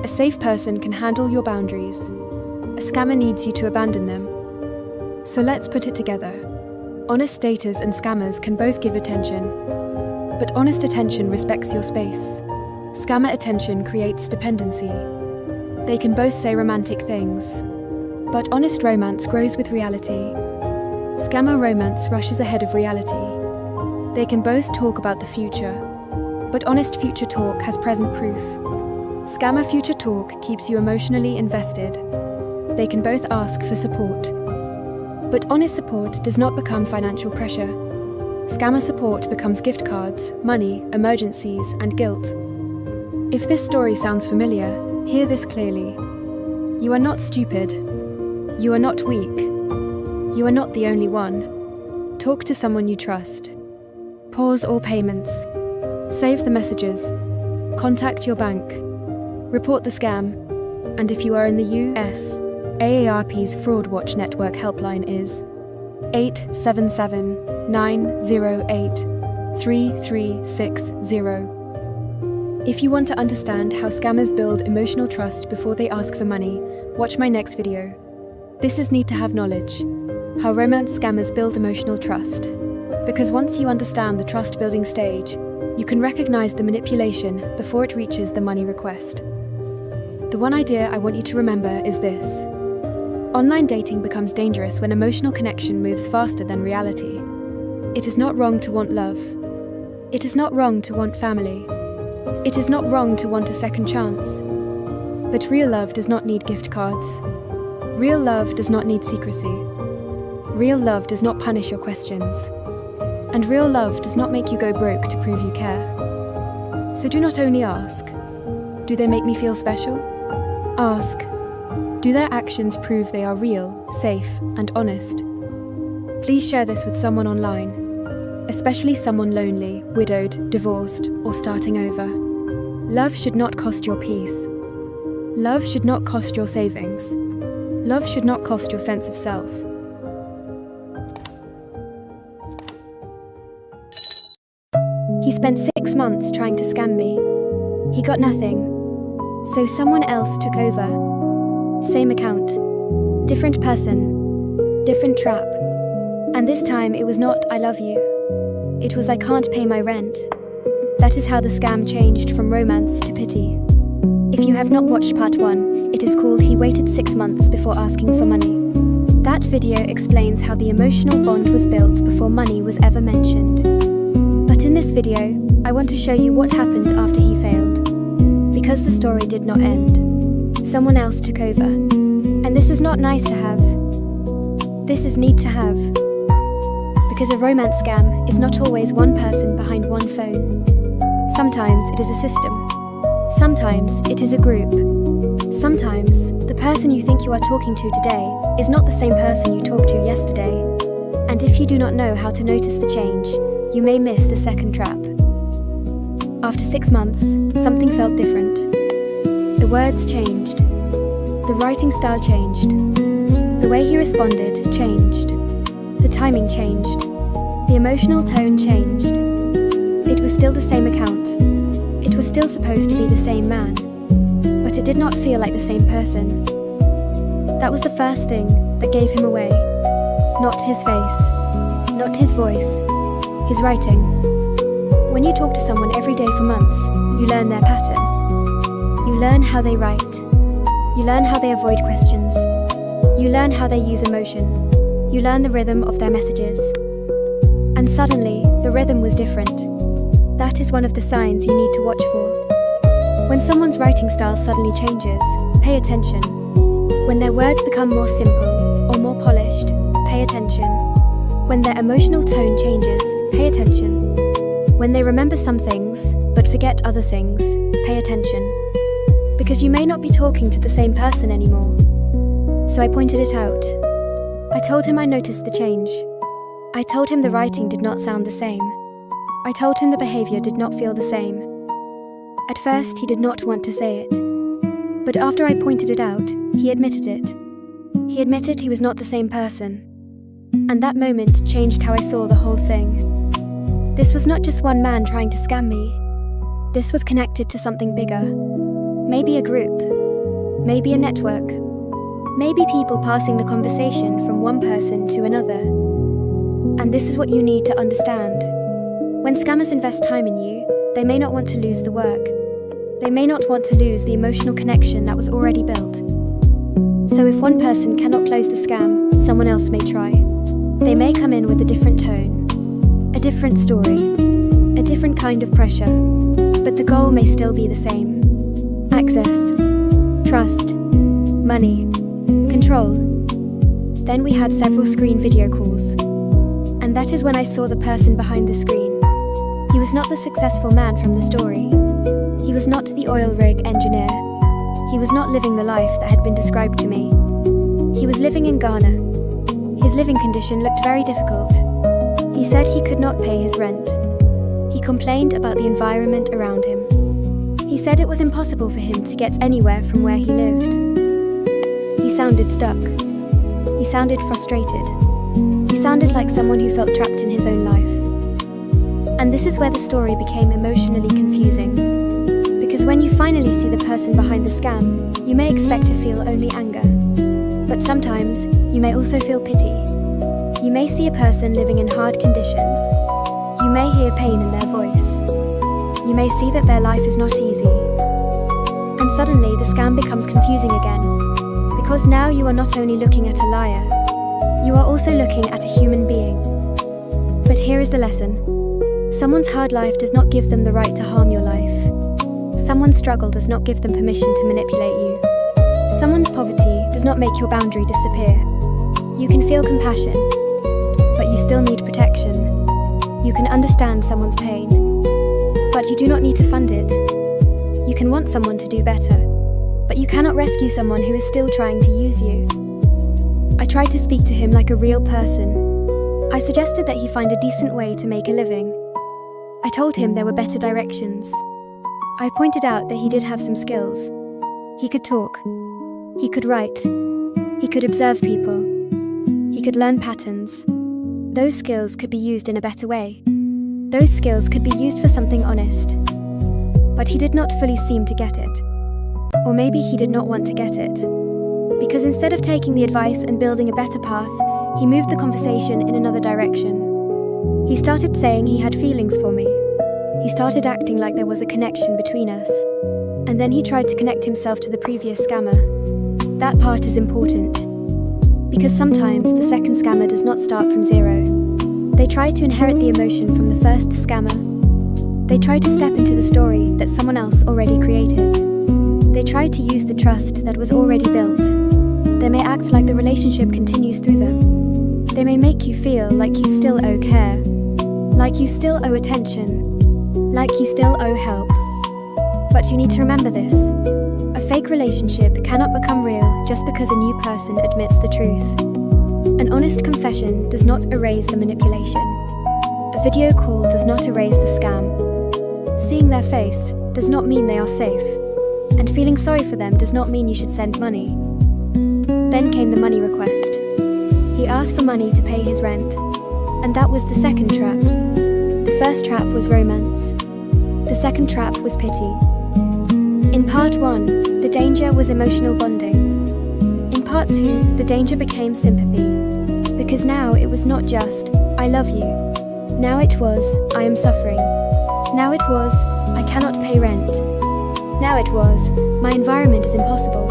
A safe person can handle your boundaries. A scammer needs you to abandon them. So let's put it together. Honest daters and scammers can both give attention. But honest attention respects your space. Scammer attention creates dependency. They can both say romantic things. But honest romance grows with reality. Scammer romance rushes ahead of reality. They can both talk about the future. But honest future talk has present proof. Scammer future talk keeps you emotionally invested. They can both ask for support. But honest support does not become financial pressure. Scammer support becomes gift cards, money, emergencies, and guilt. If this story sounds familiar, hear this clearly. You are not stupid. You are not weak. You are not the only one. Talk to someone you trust. Pause all payments. Save the messages. Contact your bank. Report the scam. And if you are in the US, AARP's Fraud Watch Network helpline is 877-908-3360. If you want to understand how scammers build emotional trust before they ask for money, watch my next video. This is Need to Have Knowledge. How romance scammers build emotional trust. Because once you understand the trust-building stage, you can recognize the manipulation before it reaches the money request. The one idea I want you to remember is this. Online dating becomes dangerous when emotional connection moves faster than reality. It is not wrong to want love. It is not wrong to want family. It is not wrong to want a second chance. But real love does not need gift cards. Real love does not need secrecy. Real love does not punish your questions. And real love does not make you go broke to prove you care. So do not only ask, do they make me feel special? Ask, do their actions prove they are real, safe, and honest? Please share this with someone online, especially someone lonely, widowed, divorced, or starting over. Love should not cost your peace. Love should not cost your savings. Love should not cost your sense of self. He spent 6 months trying to scam me. He got nothing. So someone else took over. Same account. Different person. Different trap. And this time it was not "I love you." It was "I can't pay my rent." That is how the scam changed from romance to pity. If you have not watched part 1, it is called He Waited 6 Months Before Asking for Money. That video explains how the emotional bond was built before money was ever mentioned. But in this video, I want to show you what happened after he failed. Because the story did not end. Someone else took over. And this is not nice to have. This is need to have. Because a romance scam is not always one person behind one phone. Sometimes it is a system. Sometimes it is a group. Sometimes the person you think you are talking to today is not the same person you talked to yesterday. And if you do not know how to notice the change, you may miss the second trap. After 6 months, something felt different. The words changed. The writing style changed. The way he responded changed. The timing changed. The emotional tone changed. It was still the same account. It was still supposed to be the same man. But it did not feel like the same person. That was the first thing that gave him away. Not his face. Not his voice. His writing. When you talk to someone every day for months, you learn their pattern. You learn how they write. You learn how they avoid questions. You learn how they use emotion. You learn the rhythm of their messages. And suddenly, the rhythm was different. That is one of the signs you need to watch for. When someone's writing style suddenly changes, pay attention. When their words become more simple or more polished, pay attention. When their emotional tone changes, pay attention. When they remember some things, but forget other things, pay attention. Because you may not be talking to the same person anymore. So I pointed it out. I told him I noticed the change. I told him the writing did not sound the same. I told him the behavior did not feel the same. At first, he did not want to say it. But after I pointed it out, he admitted it. He admitted he was not the same person. And that moment changed how I saw the whole thing. This was not just one man trying to scam me. This was connected to something bigger. Maybe a group. Maybe a network. Maybe people passing the conversation from one person to another. And this is what you need to understand. When scammers invest time in you, they may not want to lose the work. They may not want to lose the emotional connection that was already built. So if one person cannot close the scam, someone else may try. They may come in with a different tone, a different story, a different kind of pressure, but the goal may still be the same. Access, trust, money, control. Then we had several screen video calls. And that is when I saw the person behind the screen. He was not the successful man from the story. He was not the oil rig engineer. He was not living the life that had been described to me. He was living in Ghana. His living condition looked very difficult. He said he could not pay his rent. He complained about the environment around him. He said it was impossible for him to get anywhere from where he lived. He sounded stuck. He sounded frustrated. He sounded like someone who felt trapped in his own life. And this is where the story became emotionally confusing. Because when you finally see the person behind the scam, you may expect to feel only anger. But sometimes, you may also feel pity. You may see a person living in hard conditions. You may hear pain in their voice. You may see that their life is not easy. And suddenly, the scam becomes confusing again. Because now you are not only looking at a liar, you are also looking at a human being. But here is the lesson. Someone's hard life does not give them the right to harm your life. Someone's struggle does not give them permission to manipulate you. Someone's poverty does not make your boundary disappear. You can feel compassion, but you still need protection. You can understand someone's pain, but you do not need to fund it. You can want someone to do better, but you cannot rescue someone who is still trying to use you. I tried to speak to him like a real person. I suggested that he find a decent way to make a living. I told him there were better directions. I pointed out that he did have some skills. He could talk. He could write. He could observe people. He could learn patterns. Those skills could be used in a better way. Those skills could be used for something honest. But he did not fully seem to get it. Or maybe he did not want to get it. Because instead of taking the advice and building a better path, he moved the conversation in another direction. He started saying he had feelings for me. He started acting like there was a connection between us. And then he tried to connect himself to the previous scammer. That part is important. Because sometimes the second scammer does not start from zero. They try to inherit the emotion from the first scammer. They try to step into the story that someone else already created. They try to use the trust that was already built. They may act like the relationship continues through them. They may make you feel like you still owe care, like you still owe attention, like you still owe help. But you need to remember this. A fake relationship cannot become real just because a new person admits the truth. An honest confession does not erase the manipulation. A video call does not erase the scam. Seeing their face does not mean they are safe. And feeling sorry for them does not mean you should send money. Then came the money request. He asked for money to pay his rent. And that was the second trap. The first trap was romance. The second trap was pity. In part 1, the danger was emotional bonding. In part 2, the danger became sympathy. Because now it was not just, I love you. Now it was, I am suffering. Now it was, I cannot pay rent. Now it was, my environment is impossible.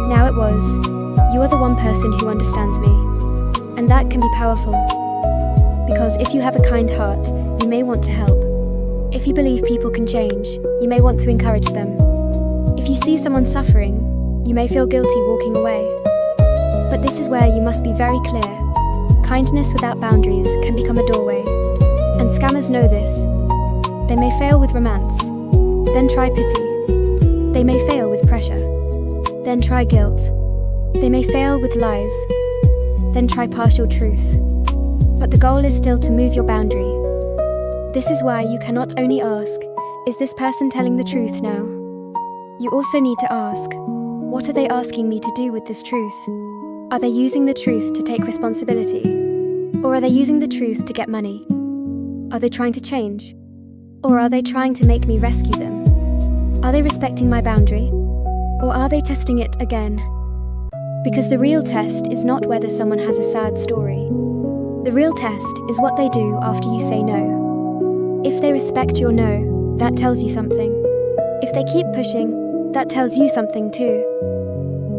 Now it was, you are the one person who understands me. And that can be powerful. Because if you have a kind heart, you may want to help. If you believe people can change, you may want to encourage them. If you see someone suffering, you may feel guilty walking away. But this is where you must be very clear. Kindness without boundaries can become a doorway. And scammers know this. They may fail with romance, then try pity. They may fail with pressure, then try guilt. They may fail with lies, then try partial truth. But the goal is still to move your boundary. This is why you cannot only ask, is this person telling the truth now? You also need to ask, what are they asking me to do with this truth? Are they using the truth to take responsibility? Or are they using the truth to get money? Are they trying to change? Or are they trying to make me rescue them? Are they respecting my boundary? Or are they testing it again? Because the real test is not whether someone has a sad story. The real test is what they do after you say no. If they respect your no, that tells you something. If they keep pushing, that tells you something too.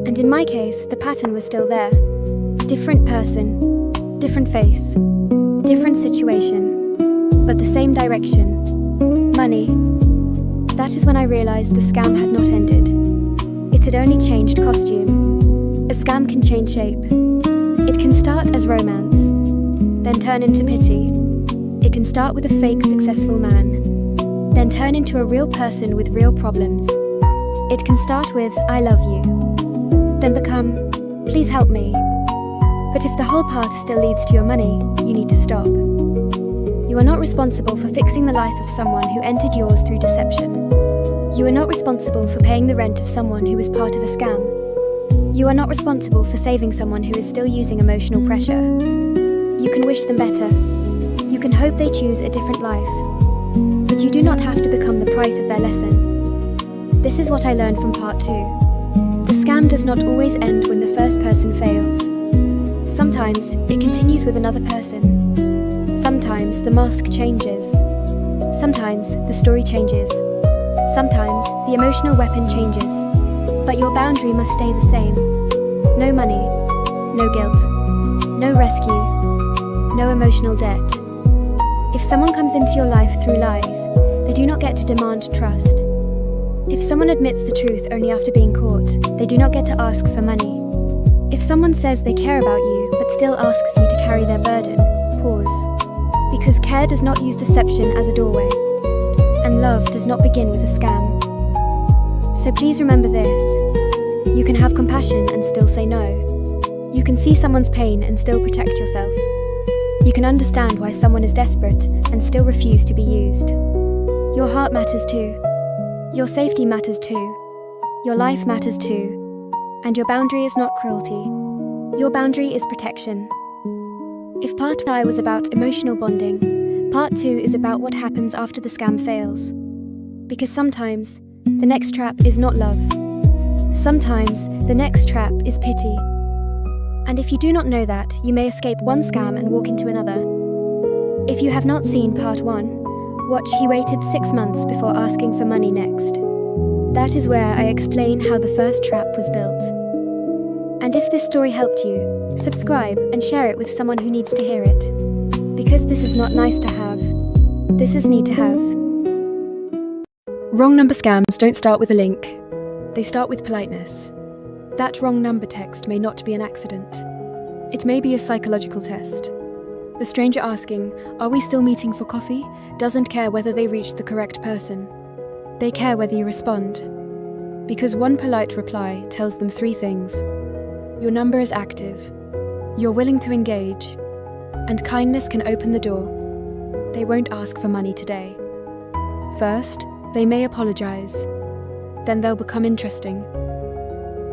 And in my case, the pattern was still there. Different person, different face, different situation, but the same direction. Money. That is when I realized the scam had not ended. It had only changed costume. A scam can change shape. It can start as romance, then turn into pity. It can start with a fake successful man, then turn into a real person with real problems. It can start with, I love you, then become, please help me. But if the whole path still leads to your money, you need to stop. You are not responsible for fixing the life of someone who entered yours through deception. You are not responsible for paying the rent of someone who is part of a scam. You are not responsible for saving someone who is still using emotional pressure. You can wish them better. You can hope they choose a different life. But you do not have to become the price of their lesson. This is what I learned from part 2. The scam does not always end when the first person fails. Sometimes it continues with another person. Sometimes the mask changes. Sometimes the story changes. Sometimes the emotional weapon changes. But your boundary must stay the same. No money, no guilt, no rescue, no emotional debt. If someone comes into your life through lies, they do not get to demand trust. If someone admits the truth only after being caught, they do not get to ask for money. If someone says they care about you but still asks you to carry their burden, pause. Because care does not use deception as a doorway, and love does not begin with a scam. So please remember this. You can have compassion and still say no. You can see someone's pain and still protect yourself. You can understand why someone is desperate and still refuse to be used. Your heart matters too. Your safety matters too. Your life matters too. And your boundary is not cruelty. Your boundary is protection. If part 1 was about emotional bonding, part 2 is about what happens after the scam fails. Because sometimes, the next trap is not love. Sometimes, the next trap is pity. And if you do not know that, you may escape one scam and walk into another. If you have not seen part 1, watch He Waited 6 months before asking for money next. That is where I explain how the first trap was built. And if this story helped you, subscribe and share it with someone who needs to hear it. Because this is not nice to have. This is need to have. Wrong number scams don't start with a link. They start with politeness. That wrong number text may not be an accident. It may be a psychological test. The stranger asking, "Are we still meeting for coffee?" doesn't care whether they reached the correct person. They care whether you respond. Because one polite reply tells them 3 things. Your number is active, you're willing to engage, and kindness can open the door. They won't ask for money today. First, they may apologize. Then they'll become interesting.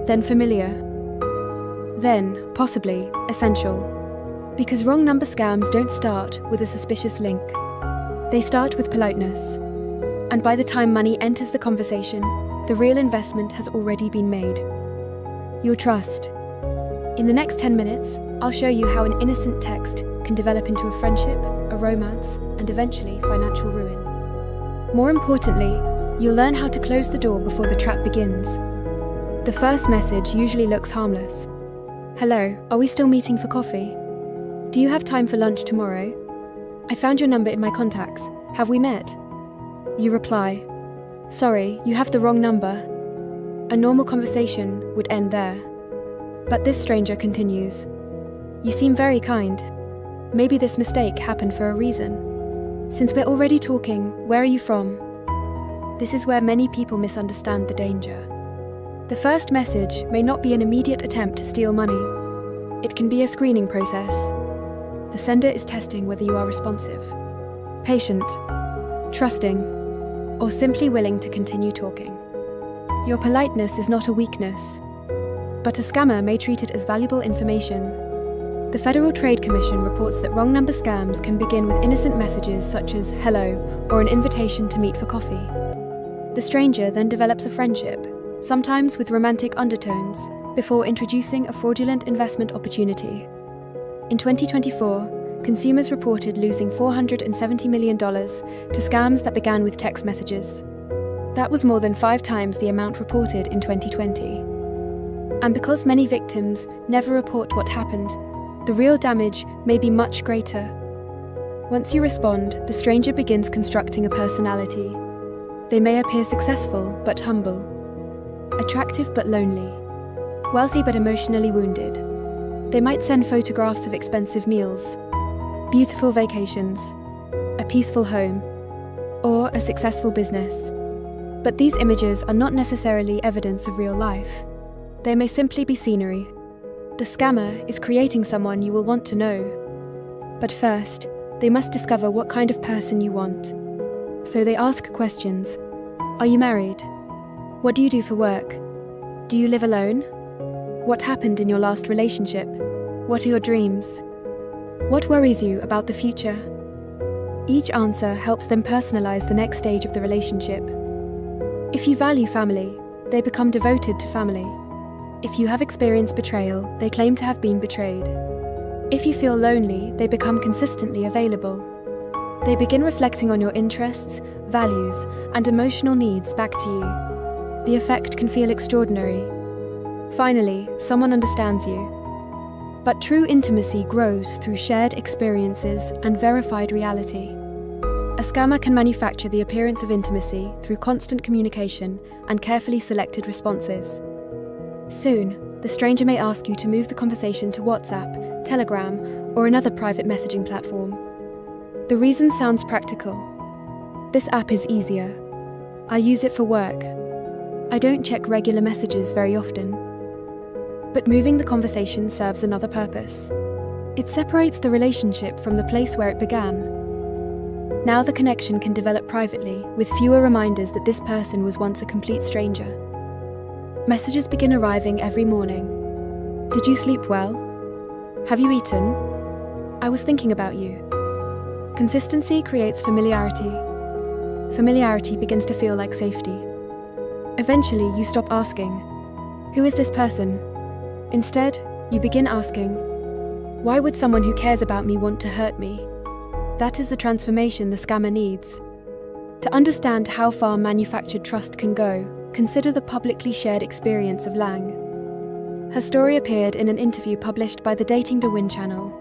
Then familiar. Then, possibly, essential. Because wrong number scams don't start with a suspicious link. They start with politeness. And by the time money enters the conversation, the real investment has already been made. Your trust. In the next 10 minutes, I'll show you how an innocent text can develop into a friendship, a romance, and eventually financial ruin. More importantly, you'll learn how to close the door before the trap begins. The first message usually looks harmless. "Hello, are we still meeting for coffee? Do you have time for lunch tomorrow? I found your number in my contacts. Have we met?" You reply, "Sorry, you have the wrong number." A normal conversation would end there. But this stranger continues. "You seem very kind. Maybe this mistake happened for a reason. Since we're already talking, where are you from?" This is where many people misunderstand the danger. The first message may not be an immediate attempt to steal money. It can be a screening process. The sender is testing whether you are responsive, patient, trusting, or simply willing to continue talking. Your politeness is not a weakness. but a scammer may treat it as valuable information. The Federal Trade Commission reports that wrong number scams can begin with innocent messages such as hello or an invitation to meet for coffee. The stranger then develops a friendship, sometimes with romantic undertones, before introducing a fraudulent investment opportunity. In 2024, consumers reported losing $470 million to scams that began with text messages. That was more than 5 times the amount reported in 2020. And because many victims never report what happened, the real damage may be much greater. Once you respond, the stranger begins constructing a personality. They may appear successful but humble, attractive but lonely, wealthy but emotionally wounded. They might send photographs of expensive meals, beautiful vacations, a peaceful home, or a successful business. But these images are not necessarily evidence of real life. They may simply be scenery. The scammer is creating someone you will want to know. But first, they must discover what kind of person you want. So they ask questions. Are you married? What do you do for work? Do you live alone? What happened in your last relationship? What are your dreams? What worries you about the future? Each answer helps them personalize the next stage of the relationship. If you value family, they become devoted to family. If you have experienced betrayal, they claim to have been betrayed. If you feel lonely, they become consistently available. They begin reflecting on your interests, values, and emotional needs back to you. The effect can feel extraordinary. Finally, someone understands you. But true intimacy grows through shared experiences and verified reality. A scammer can manufacture the appearance of intimacy through constant communication and carefully selected responses. Soon, the stranger may ask you to move the conversation to WhatsApp, Telegram, or another private messaging platform. The reason sounds practical. This app is easier. I use it for work. I don't check regular messages very often. But moving the conversation serves another purpose. It separates the relationship from the place where it began. Now the connection can develop privately, with fewer reminders that this person was once a complete stranger. Messages begin arriving every morning. Did you sleep well? Have you eaten? I was thinking about you. Consistency creates familiarity. Familiarity begins to feel like safety. Eventually, you stop asking, "Who is this person?" Instead, you begin asking, "Why would someone who cares about me want to hurt me?" That is the transformation the scammer needs. To understand how far manufactured trust can go, consider the publicly shared experience of Lang. Her story appeared in an interview published by the Dating to Win channel.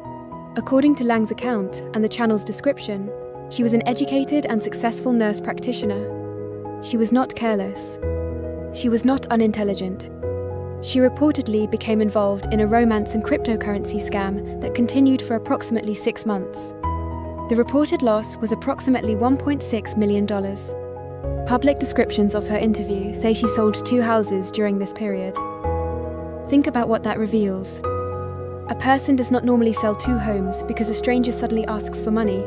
According to Lang's account and the channel's description, she was an educated and successful nurse practitioner. She was not careless. She was not unintelligent. She reportedly became involved in a romance and cryptocurrency scam that continued for approximately 6 months. The reported loss was approximately $1.6 million. Public descriptions of her interview say she sold 2 houses during this period. Think about what that reveals. A person does not normally sell 2 homes because a stranger suddenly asks for money.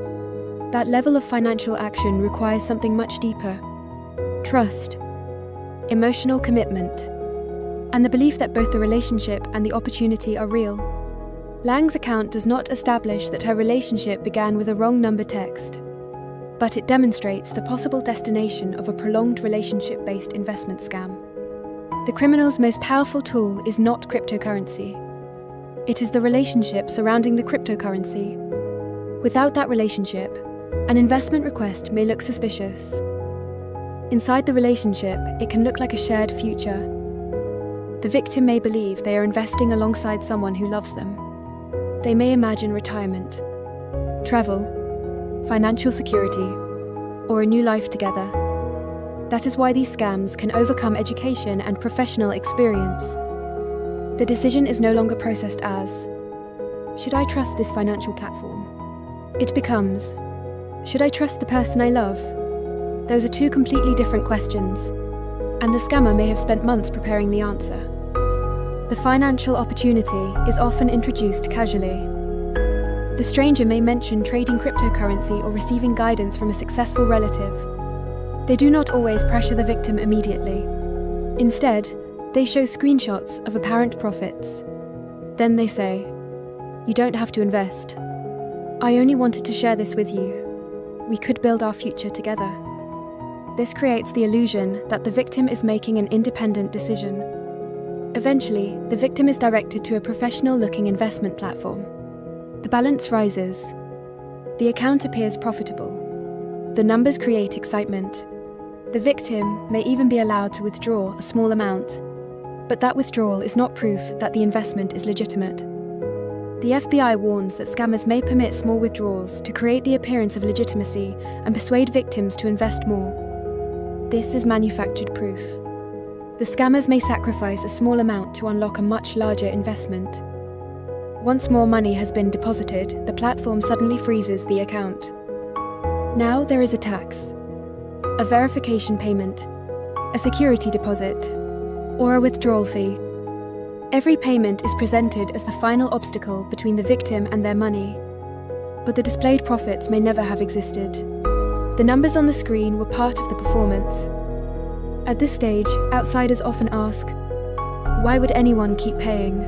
That level of financial action requires something much deeper. Trust, emotional commitment, and the belief that both the relationship and the opportunity are real. Lang's account does not establish that her relationship began with a wrong number text, but it demonstrates the possible destination of a prolonged relationship-based investment scam. The criminal's most powerful tool is not cryptocurrency. It is the relationship surrounding the cryptocurrency. Without that relationship, an investment request may look suspicious. Inside the relationship, it can look like a shared future. The victim may believe they are investing alongside someone who loves them. They may imagine retirement, travel, financial security, or a new life together. That is why these scams can overcome education and professional experience. The decision is no longer processed as, should I trust this financial platform? It becomes, should I trust the person I love? Those are 2 completely different questions, and the scammer may have spent months preparing the answer. The financial opportunity is often introduced casually. The stranger may mention trading cryptocurrency or receiving guidance from a successful relative. They do not always pressure the victim immediately. Instead, They show screenshots of apparent profits. Then they say, "You don't have to invest. I only wanted to share this with you. We could build our future together." This creates the illusion that the victim is making an independent decision. Eventually, the victim is directed to a professional-looking investment platform. The balance rises. The account appears profitable. The numbers create excitement. The victim may even be allowed to withdraw a small amount, but that withdrawal is not proof that the investment is legitimate. The FBI warns that scammers may permit small withdrawals to create the appearance of legitimacy and persuade victims to invest more. This is manufactured proof. The scammers may sacrifice a small amount to unlock a much larger investment. Once more money has been deposited, the platform suddenly freezes the account. Now there is a tax, a verification payment, a security deposit, or a withdrawal fee. Every payment is presented as the final obstacle between the victim and their money. But the displayed profits may never have existed. The numbers on the screen were part of the performance. At this stage, outsiders often ask, why would anyone keep paying?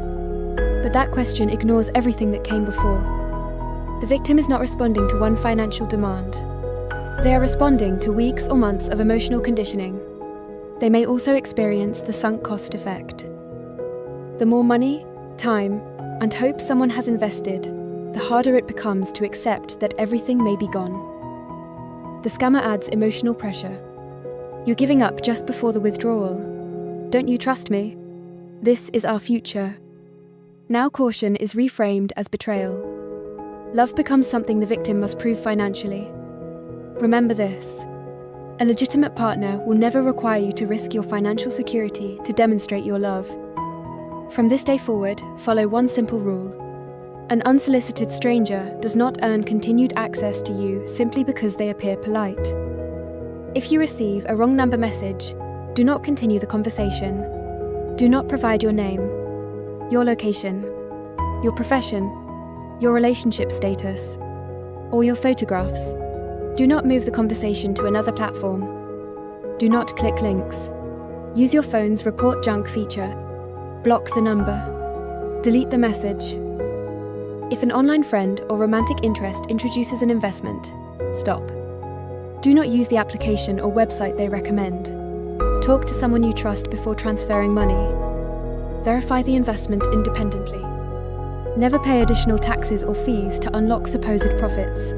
But that question ignores everything that came before. The victim is not responding to one financial demand. They are responding to weeks or months of emotional conditioning. They may also experience the sunk cost effect. The more money, time, and hope someone has invested, the harder it becomes to accept that everything may be gone. The scammer adds emotional pressure. You're giving up just before the withdrawal. Don't you trust me? This is our future. Now caution is reframed as betrayal. Love becomes something the victim must prove financially. Remember this: a legitimate partner will never require you to risk your financial security to demonstrate your love. From this day forward, follow one simple rule. An unsolicited stranger does not earn continued access to you simply because they appear polite. If you receive a wrong number message, do not continue the conversation. Do not provide your name, your location, your profession, your relationship status, or your photographs. Do not move the conversation to another platform. Do not click links. Use your phone's report junk feature. Block the number. Delete the message. If an online friend or romantic interest introduces an investment, stop. Do not use the application or website they recommend. Talk to someone you trust before transferring money. Verify the investment independently. Never pay additional taxes or fees to unlock supposed profits.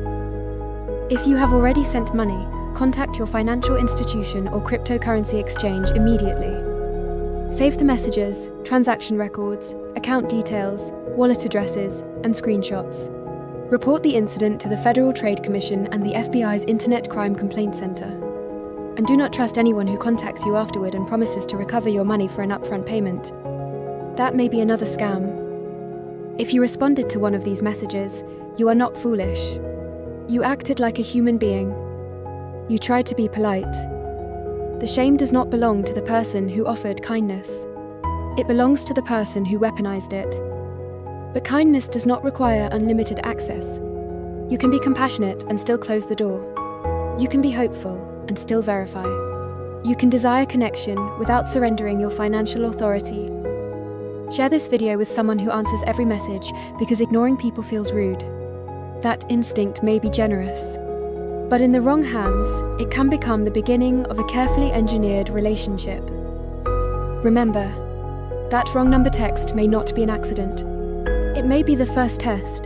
If you have already sent money, contact your financial institution or cryptocurrency exchange immediately. Save the messages, transaction records, account details, wallet addresses, and screenshots. Report the incident to the Federal Trade Commission and the FBI's Internet Crime Complaint Center. And do not trust anyone who contacts you afterward and promises to recover your money for an upfront payment. That may be another scam. If you responded to one of these messages, you are not foolish. You acted like a human being. You tried to be polite. The shame does not belong to the person who offered kindness. It belongs to the person who weaponized it. But kindness does not require unlimited access. You can be compassionate and still close the door. You can be hopeful and still verify. You can desire connection without surrendering your financial authority. Share this video with someone who answers every message because ignoring people feels rude. That instinct may be generous, but in the wrong hands, it can become the beginning of a carefully engineered relationship. Remember, that wrong number text may not be an accident. It may be the first test,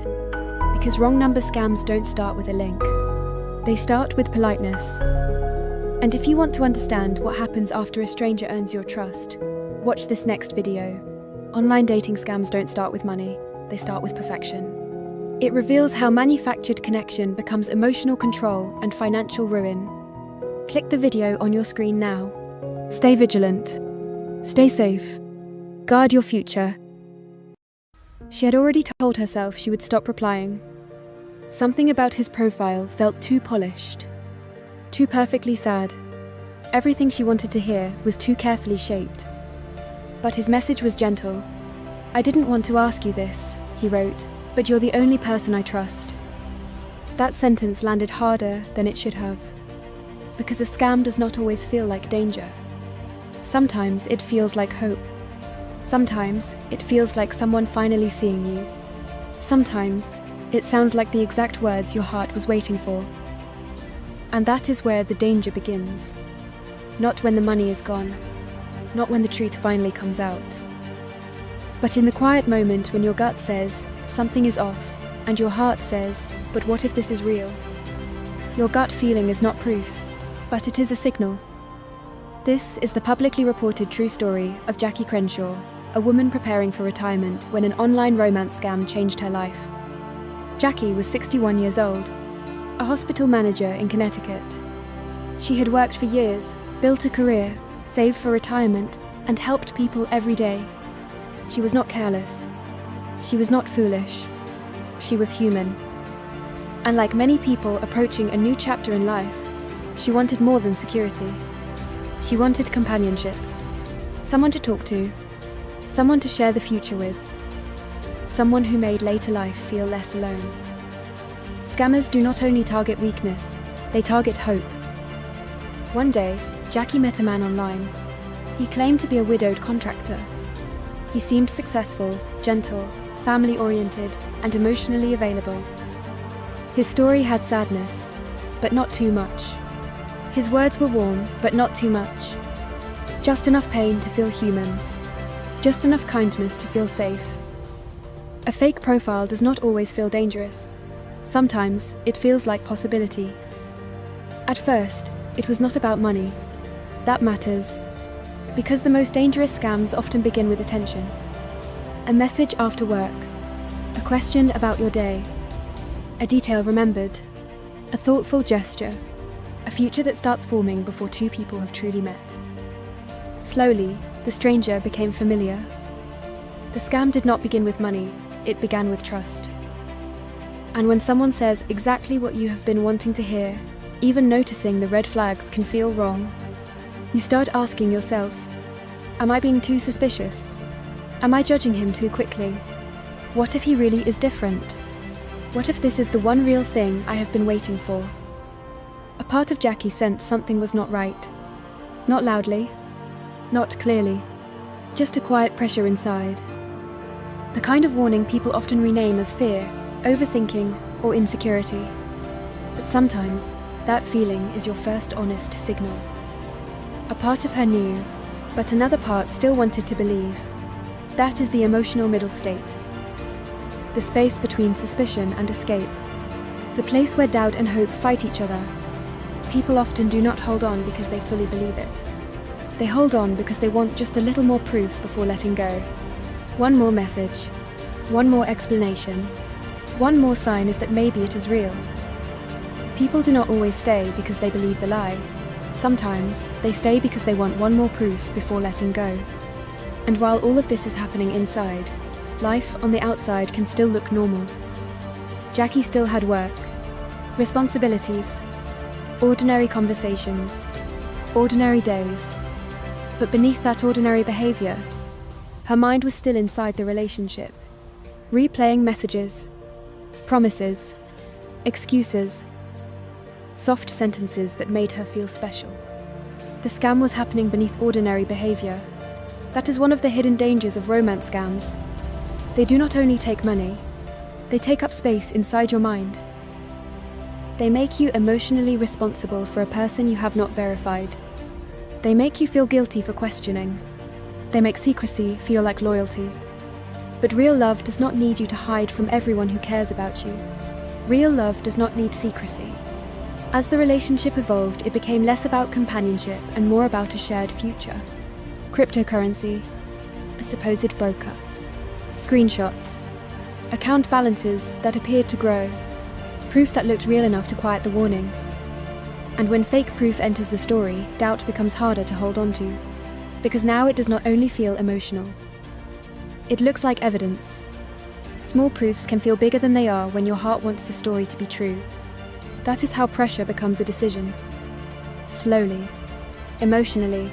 because wrong number scams don't start with a link. They start with politeness. And if you want to understand what happens after a stranger earns your trust, watch this next video. Online dating scams don't start with money, they start with perfection. It reveals how manufactured connection becomes emotional control and financial ruin. Click the video on your screen now. Stay vigilant. Stay safe. Guard your future. She had already told herself she would stop replying. Something about his profile felt too polished, too perfectly sad. Everything she wanted to hear was too carefully shaped. But his message was gentle. "I didn't want to ask you this," he wrote, "but you're the only person I trust." That sentence landed harder than it should have. Because a scam does not always feel like danger. Sometimes it feels like hope. Sometimes it feels like someone finally seeing you. Sometimes it sounds like the exact words your heart was waiting for. And that is where the danger begins. Not when the money is gone, not when the truth finally comes out, but in the quiet moment when your gut says something is off and your heart says, but what if this is real? Your gut feeling is not proof, but it is a signal. This is the publicly reported true story of Jackie Crenshaw, a woman preparing for retirement when an online romance scam changed her life. Jackie was 61 years old, a hospital manager in Connecticut. She had worked for years, built a career, saved for retirement, and helped people every day. She was not careless. She was not foolish. She was human. And like many people approaching a new chapter in life, she wanted more than security. She wanted companionship. Someone to talk to. Someone to share the future with. Someone who made later life feel less alone. Scammers do not only target weakness, they target hope. One day, Jackie met a man online. He claimed to be a widowed contractor. He seemed successful, gentle, family-oriented, and emotionally available. His story had sadness, but not too much. His words were warm, but not too much. Just enough pain to feel humans. Just enough kindness to feel safe. A fake profile does not always feel dangerous. Sometimes it feels like possibility. At first, it was not about money. That matters, because the most dangerous scams often begin with attention. A message after work, a question about your day, a detail remembered, a thoughtful gesture, a future that starts forming before two people have truly met. Slowly, the stranger became familiar. The scam did not begin with money, it began with trust. And when someone says exactly what you have been wanting to hear, even noticing the red flags can feel wrong, you start asking yourself, am I being too suspicious? Am I judging him too quickly? What if he really is different? What if this is the one real thing I have been waiting for? A part of Jackie sensed something was not right. Not loudly, not clearly, just a quiet pressure inside. The kind of warning people often rename as fear, overthinking, or insecurity. But sometimes, that feeling is your first honest signal. A part of her knew, but another part still wanted to believe. That is the emotional middle state. The space between suspicion and escape. The place where doubt and hope fight each other. People often do not hold on because they fully believe it. They hold on because they want just a little more proof before letting go. One more message. One more explanation. One more sign is that maybe it is real. People do not always stay because they believe the lie. Sometimes, they stay because they want one more proof before letting go. And while all of this is happening inside, life on the outside can still look normal. Jackie still had work, responsibilities, ordinary conversations, ordinary days. But beneath that ordinary behavior, her mind was still inside the relationship, replaying messages, promises, excuses, soft sentences that made her feel special. The scam was happening beneath ordinary behavior. That is one of the hidden dangers of romance scams. They do not only take money, they take up space inside your mind. They make you emotionally responsible for a person you have not verified. They make you feel guilty for questioning. They make secrecy feel like loyalty. But real love does not need you to hide from everyone who cares about you. Real love does not need secrecy. As the relationship evolved, it became less about companionship and more about a shared future. Cryptocurrency, a supposed broker, screenshots, account balances that appeared to grow, proof that looked real enough to quiet the warning. And when fake proof enters the story, doubt becomes harder to hold on to, because now it does not only feel emotional. It looks like evidence. Small proofs can feel bigger than they are when your heart wants the story to be true. That is how pressure becomes a decision. Slowly, emotionally.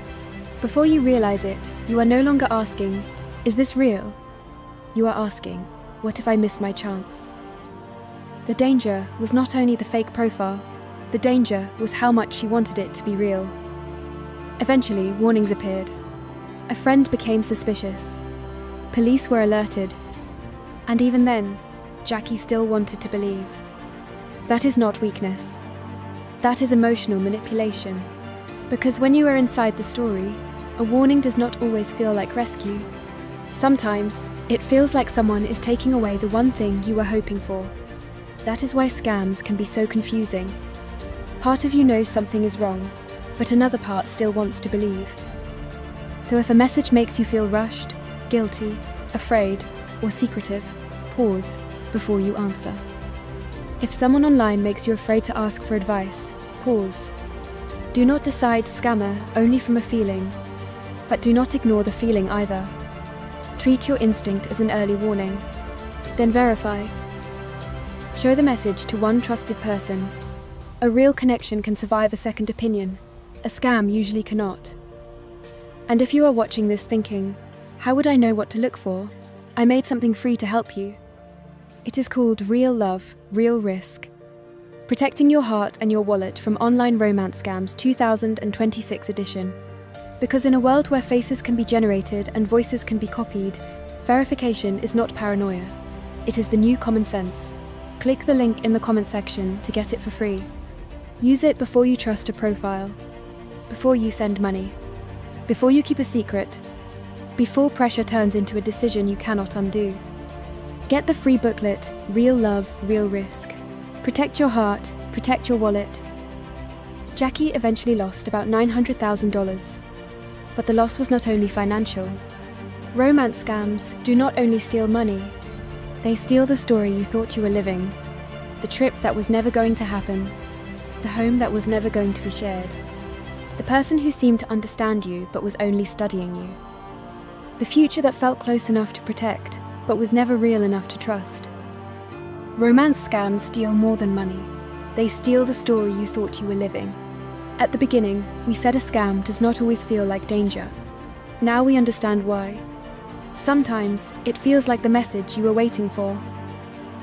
Before you realize it, you are no longer asking, is this real? You are asking, what if I miss my chance? The danger was not only the fake profile, the danger was how much she wanted it to be real. Eventually, warnings appeared. A friend became suspicious. Police were alerted. And even then, Jackie still wanted to believe. That is not weakness. That is emotional manipulation. Because when you are inside the story, a warning does not always feel like rescue. Sometimes, it feels like someone is taking away the one thing you were hoping for. That is why scams can be so confusing. Part of you knows something is wrong, but another part still wants to believe. So if a message makes you feel rushed, guilty, afraid, or secretive, pause before you answer. If someone online makes you afraid to ask for advice, pause. Do not decide scammer only from a feeling, but do not ignore the feeling either. Treat your instinct as an early warning. Then verify. Show the message to one trusted person. A real connection can survive a second opinion. A scam usually cannot. And if you are watching this thinking, how would I know what to look for? I made something free to help you. It is called Real Love, Real Risk. Protecting your heart and your wallet from online romance scams 2026 edition. Because in a world where faces can be generated and voices can be copied, verification is not paranoia. It is the new common sense. Click the link in the comment section to get it for free. Use it before you trust a profile. Before you send money. Before you keep a secret. Before pressure turns into a decision you cannot undo. Get the free booklet, Real Love, Real Risk. Protect your heart, protect your wallet. Jackie eventually lost about $900,000. But the loss was not only financial. Romance scams do not only steal money, they steal the story you thought you were living, the trip that was never going to happen, the home that was never going to be shared, the person who seemed to understand you but was only studying you, the future that felt close enough to protect but was never real enough to trust. Romance scams steal more than money. They steal the story you thought you were living. At the beginning, we said a scam does not always feel like danger. Now we understand why. Sometimes, it feels like the message you were waiting for.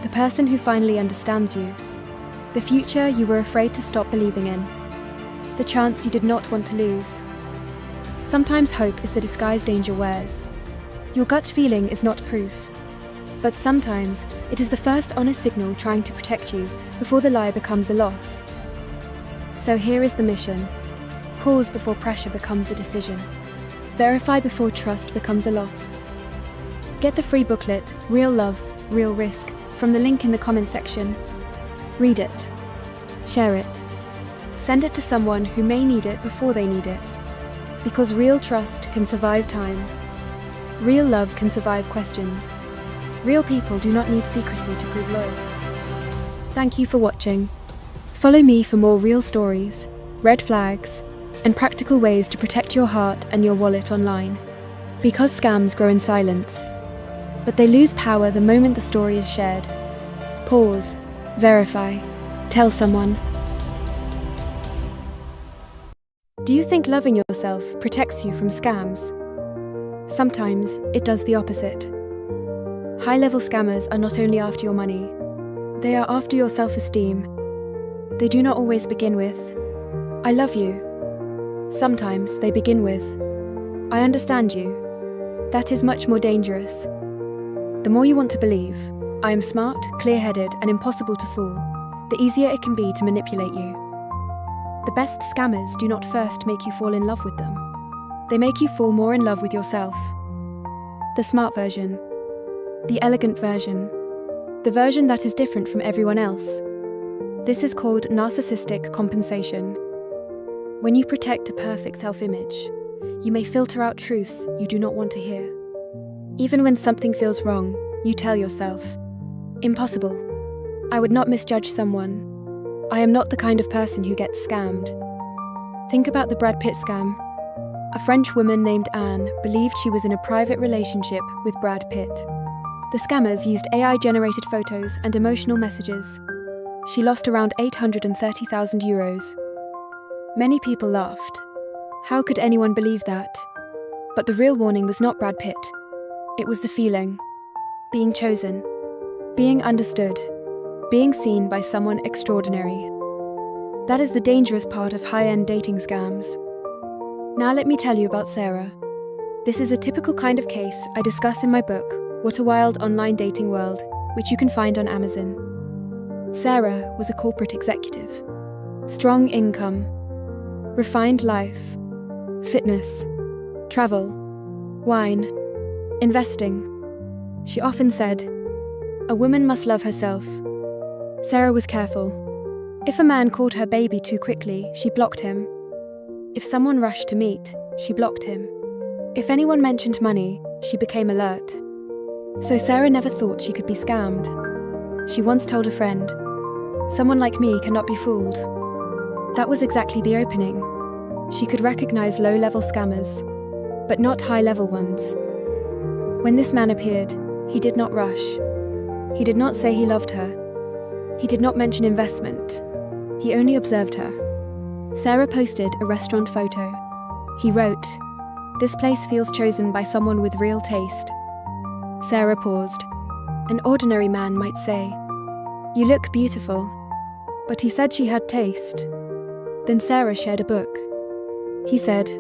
The person who finally understands you. The future you were afraid to stop believing in. The chance you did not want to lose. Sometimes hope is the disguise danger wears. Your gut feeling is not proof. But sometimes, it is the first honest signal trying to protect you before the lie becomes a loss. So here is the mission. Pause before pressure becomes a decision. Verify before trust becomes a loss. Get the free booklet, Real Love, Real Risk, from the link in the comment section. Read it. Share it. Send it to someone who may need it before they need it. Because real trust can survive time. Real love can survive questions. Real people do not need secrecy to prove loyalty. Thank you for watching. Follow me for more real stories, red flags, and practical ways to protect your heart and your wallet online. Because scams grow in silence, but they lose power the moment the story is shared. Pause, verify, tell someone. Do you think loving yourself protects you from scams? Sometimes it does the opposite. High-level scammers are not only after your money, they are after your self-esteem. They do not always begin with, "I love you." Sometimes they begin with, "I understand you." That is much more dangerous. The more you want to believe, "I am smart, clear-headed, and impossible to fool," the easier it can be to manipulate you. The best scammers do not first make you fall in love with them. They make you fall more in love with yourself. The smart version. The elegant version. The version that is different from everyone else. This is called narcissistic compensation. When you protect a perfect self-image, you may filter out truths you do not want to hear. Even when something feels wrong, you tell yourself, "Impossible. I would not misjudge someone. I am not the kind of person who gets scammed." Think about the Brad Pitt scam. A French woman named Anne believed she was in a private relationship with Brad Pitt. The scammers used AI-generated photos and emotional messages. She lost around €830,000. Many people laughed. How could anyone believe that? But the real warning was not Brad Pitt. It was the feeling. Being chosen. Being understood. Being seen by someone extraordinary. That is the dangerous part of high-end dating scams. Now let me tell you about Sarah. This is a typical kind of case I discuss in my book, What a Wild Online Dating World, which you can find on Amazon. Sarah was a corporate executive. Strong income, refined life, fitness, travel, wine, investing. She often said, "A woman must love herself." Sarah was careful. If a man called her baby too quickly, she blocked him. If someone rushed to meet, she blocked him. If anyone mentioned money, she became alert. So Sarah never thought she could be scammed. She once told a friend, "Someone like me cannot be fooled." That was exactly the opening. She could recognize low-level scammers, but not high-level ones. When this man appeared, he did not rush. He did not say he loved her. He did not mention investment. He only observed her. Sarah posted a restaurant photo. He wrote, "This place feels chosen by someone with real taste." Sarah paused. An ordinary man might say, "You look beautiful." But he said she had taste. Then Sarah shared a book. He said,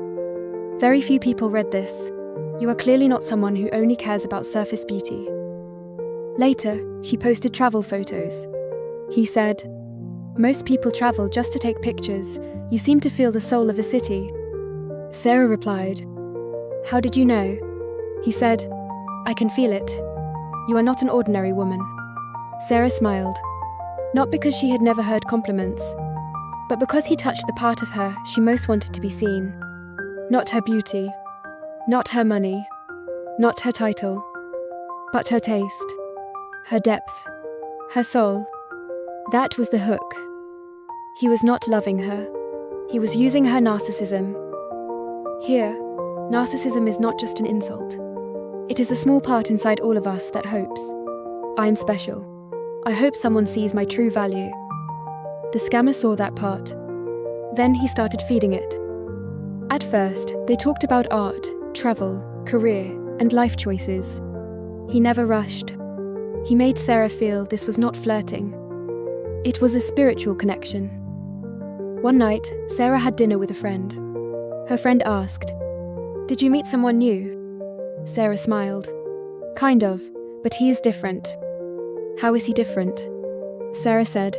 "Very few people read this. You are clearly not someone who only cares about surface beauty." Later, she posted travel photos. He said, "Most people travel just to take pictures. You seem to feel the soul of a city." Sarah replied, "How did you know?" He said, "I can feel it. You are not an ordinary woman." Sarah smiled, not because she had never heard compliments, but because he touched the part of her she most wanted to be seen. Not her beauty, not her money, not her title, but her taste, her depth, her soul. That was the hook. He was not loving her. He was using her narcissism. Here, narcissism is not just an insult. It is the small part inside all of us that hopes, "I'm special. I hope someone sees my true value." The scammer saw that part. Then he started feeding it. At first, they talked about art, travel, career, and life choices. He never rushed. He made Sarah feel this was not flirting. It was a spiritual connection. One night, Sarah had dinner with a friend. Her friend asked, "Did you meet someone new?" Sarah smiled. "Kind of, but he is different." "How is he different?" Sarah said,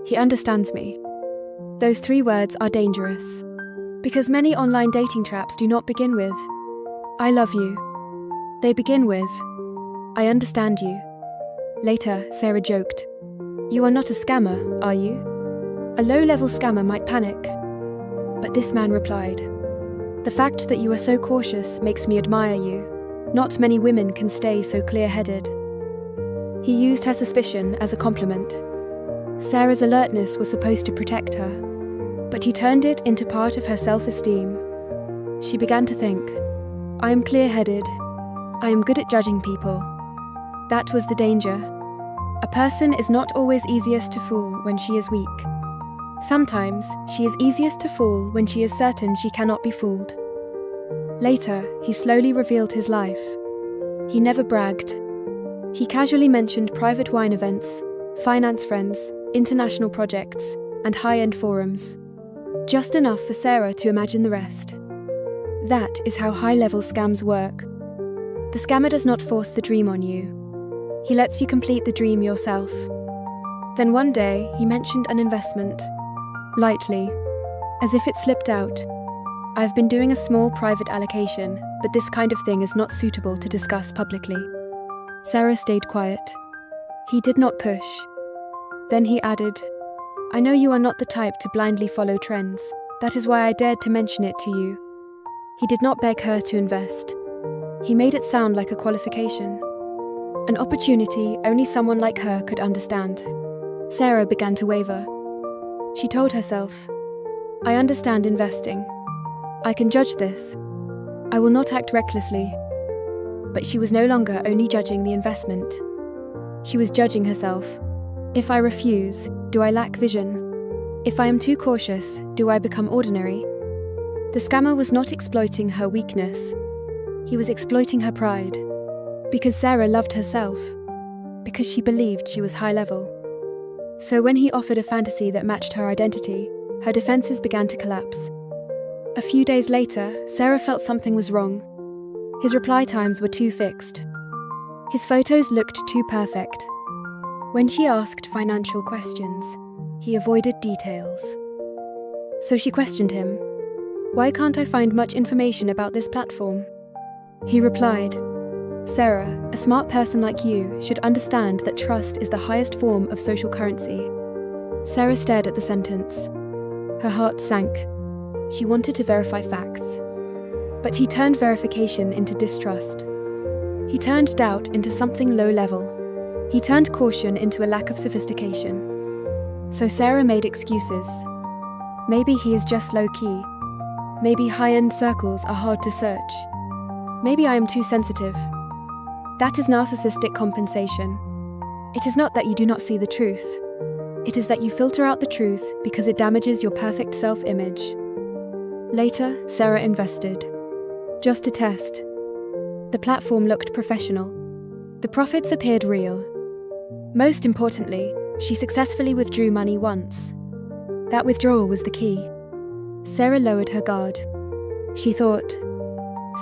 "He understands me." Those 3 words are dangerous, because many online dating traps do not begin with, "I love you." They begin with, "I understand you." Later, Sarah joked, "You are not a scammer, are you?" A low-level scammer might panic. But this man replied, "The fact that you are so cautious makes me admire you. Not many women can stay so clear-headed." He used her suspicion as a compliment. Sarah's alertness was supposed to protect her, but he turned it into part of her self-esteem. She began to think, "I am clear-headed. I am good at judging people." That was the danger. A person is not always easiest to fool when she is weak. Sometimes she is easiest to fool when she is certain she cannot be fooled. Later, he slowly revealed his life. He never bragged. He casually mentioned private wine events, finance friends, international projects, and high-end forums. Just enough for Sarah to imagine the rest. That is how high-level scams work. The scammer does not force the dream on you. He lets you complete the dream yourself. Then one day, he mentioned an investment. Lightly, as if it slipped out. "I've been doing a small private allocation, but this kind of thing is not suitable to discuss publicly." Sarah stayed quiet. He did not push. Then he added, "I know you are not the type to blindly follow trends. That is why I dared to mention it to you." He did not beg her to invest. He made it sound like a qualification. An opportunity only someone like her could understand. Sarah began to waver. She told herself, "I understand investing. I can judge this. I will not act recklessly." But she was no longer only judging the investment. She was judging herself. If I refuse, do I lack vision? If I am too cautious, do I become ordinary? The scammer was not exploiting her weakness. He was exploiting her pride. Because Sarah loved herself. Because she believed she was high level. So when he offered a fantasy that matched her identity, her defenses began to collapse. A few days later, Sarah felt something was wrong. His reply times were too fixed. His photos looked too perfect. When she asked financial questions, he avoided details. So she questioned him, "Why can't I find much information about this platform?" He replied, "Sarah, a smart person like you should understand that trust is the highest form of social currency." Sarah stared at the sentence. Her heart sank. She wanted to verify facts. But he turned verification into distrust. He turned doubt into something low level. He turned caution into a lack of sophistication. So Sarah made excuses. Maybe he is just low-key. Maybe high-end circles are hard to search. Maybe I am too sensitive. That is narcissistic compensation. It is not that you do not see the truth. It is that you filter out the truth because it damages your perfect self-image. Later, Sarah invested. Just to test. The platform looked professional. The profits appeared real. Most importantly, she successfully withdrew money once. That withdrawal was the key. Sarah lowered her guard. She thought,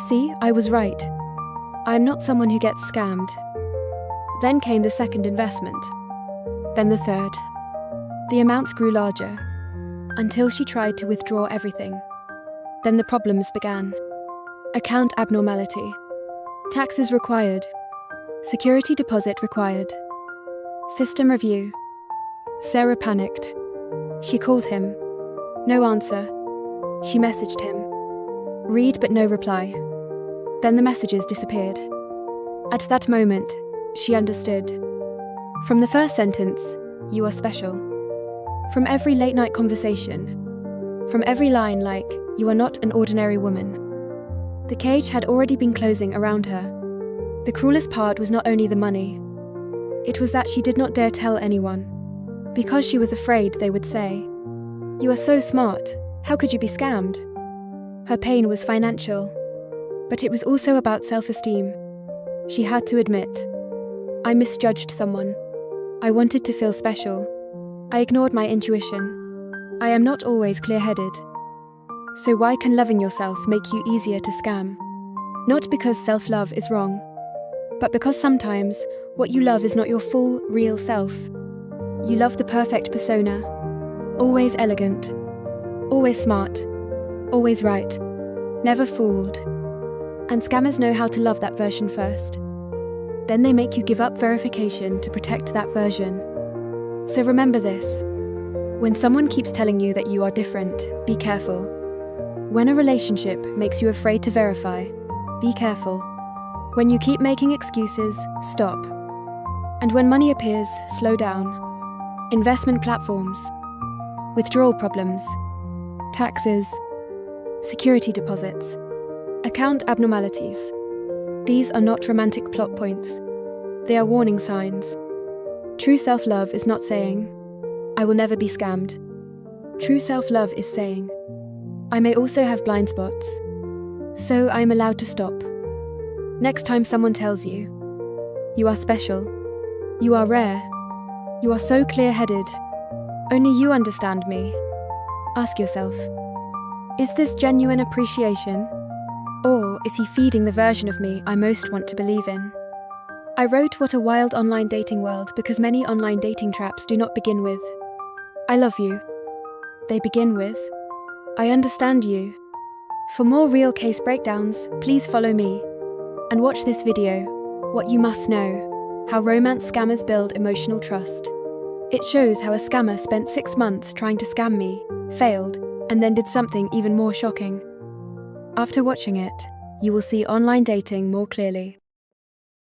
"See, I was right. I'm not someone who gets scammed." Then came the second investment. Then the third. The amounts grew larger, until she tried to withdraw everything. Then the problems began. Account abnormality. Taxes required. Security deposit required. System review. Sarah panicked. She called him. No answer. She messaged him. Read but no reply. Then the messages disappeared. At that moment, she understood. From the first sentence, "You are special." From every late-night conversation. From every line like, "You are not an ordinary woman." The cage had already been closing around her. The cruelest part was not only the money. It was that she did not dare tell anyone. Because she was afraid they would say, "You are so smart, how could you be scammed?" Her pain was financial. But it was also about self-esteem. She had to admit, "I misjudged someone. I wanted to feel special. I ignored my intuition. I am not always clear-headed." So why can loving yourself make you easier to scam? Not because self-love is wrong, but because sometimes what you love is not your full, real self. You love the perfect persona. Always elegant. Always smart. Always right. Never fooled. And scammers know how to love that version first. Then they make you give up verification to protect that version. So remember this. When someone keeps telling you that you are different, be careful. When a relationship makes you afraid to verify, be careful. When you keep making excuses, stop. And when money appears, slow down. Investment platforms, withdrawal problems, taxes, security deposits, account abnormalities. These are not romantic plot points. They are warning signs. True self-love is not saying, "I will never be scammed." True self-love is saying, "I may also have blind spots, so I am allowed to stop." Next time someone tells you, "You are special, you are rare, you are so clear-headed, only you understand me," ask yourself, is this genuine appreciation? Or is he feeding the version of me I most want to believe in? I wrote What a Wild Online Dating World because many online dating traps do not begin with, "I love you." They begin with, "I understand you." For more real case breakdowns, please follow me. And watch this video, What You Must Know, How Romance Scammers Build Emotional Trust. It shows how a scammer spent 6 months trying to scam me, failed, and then did something even more shocking. After watching it, you will see online dating more clearly.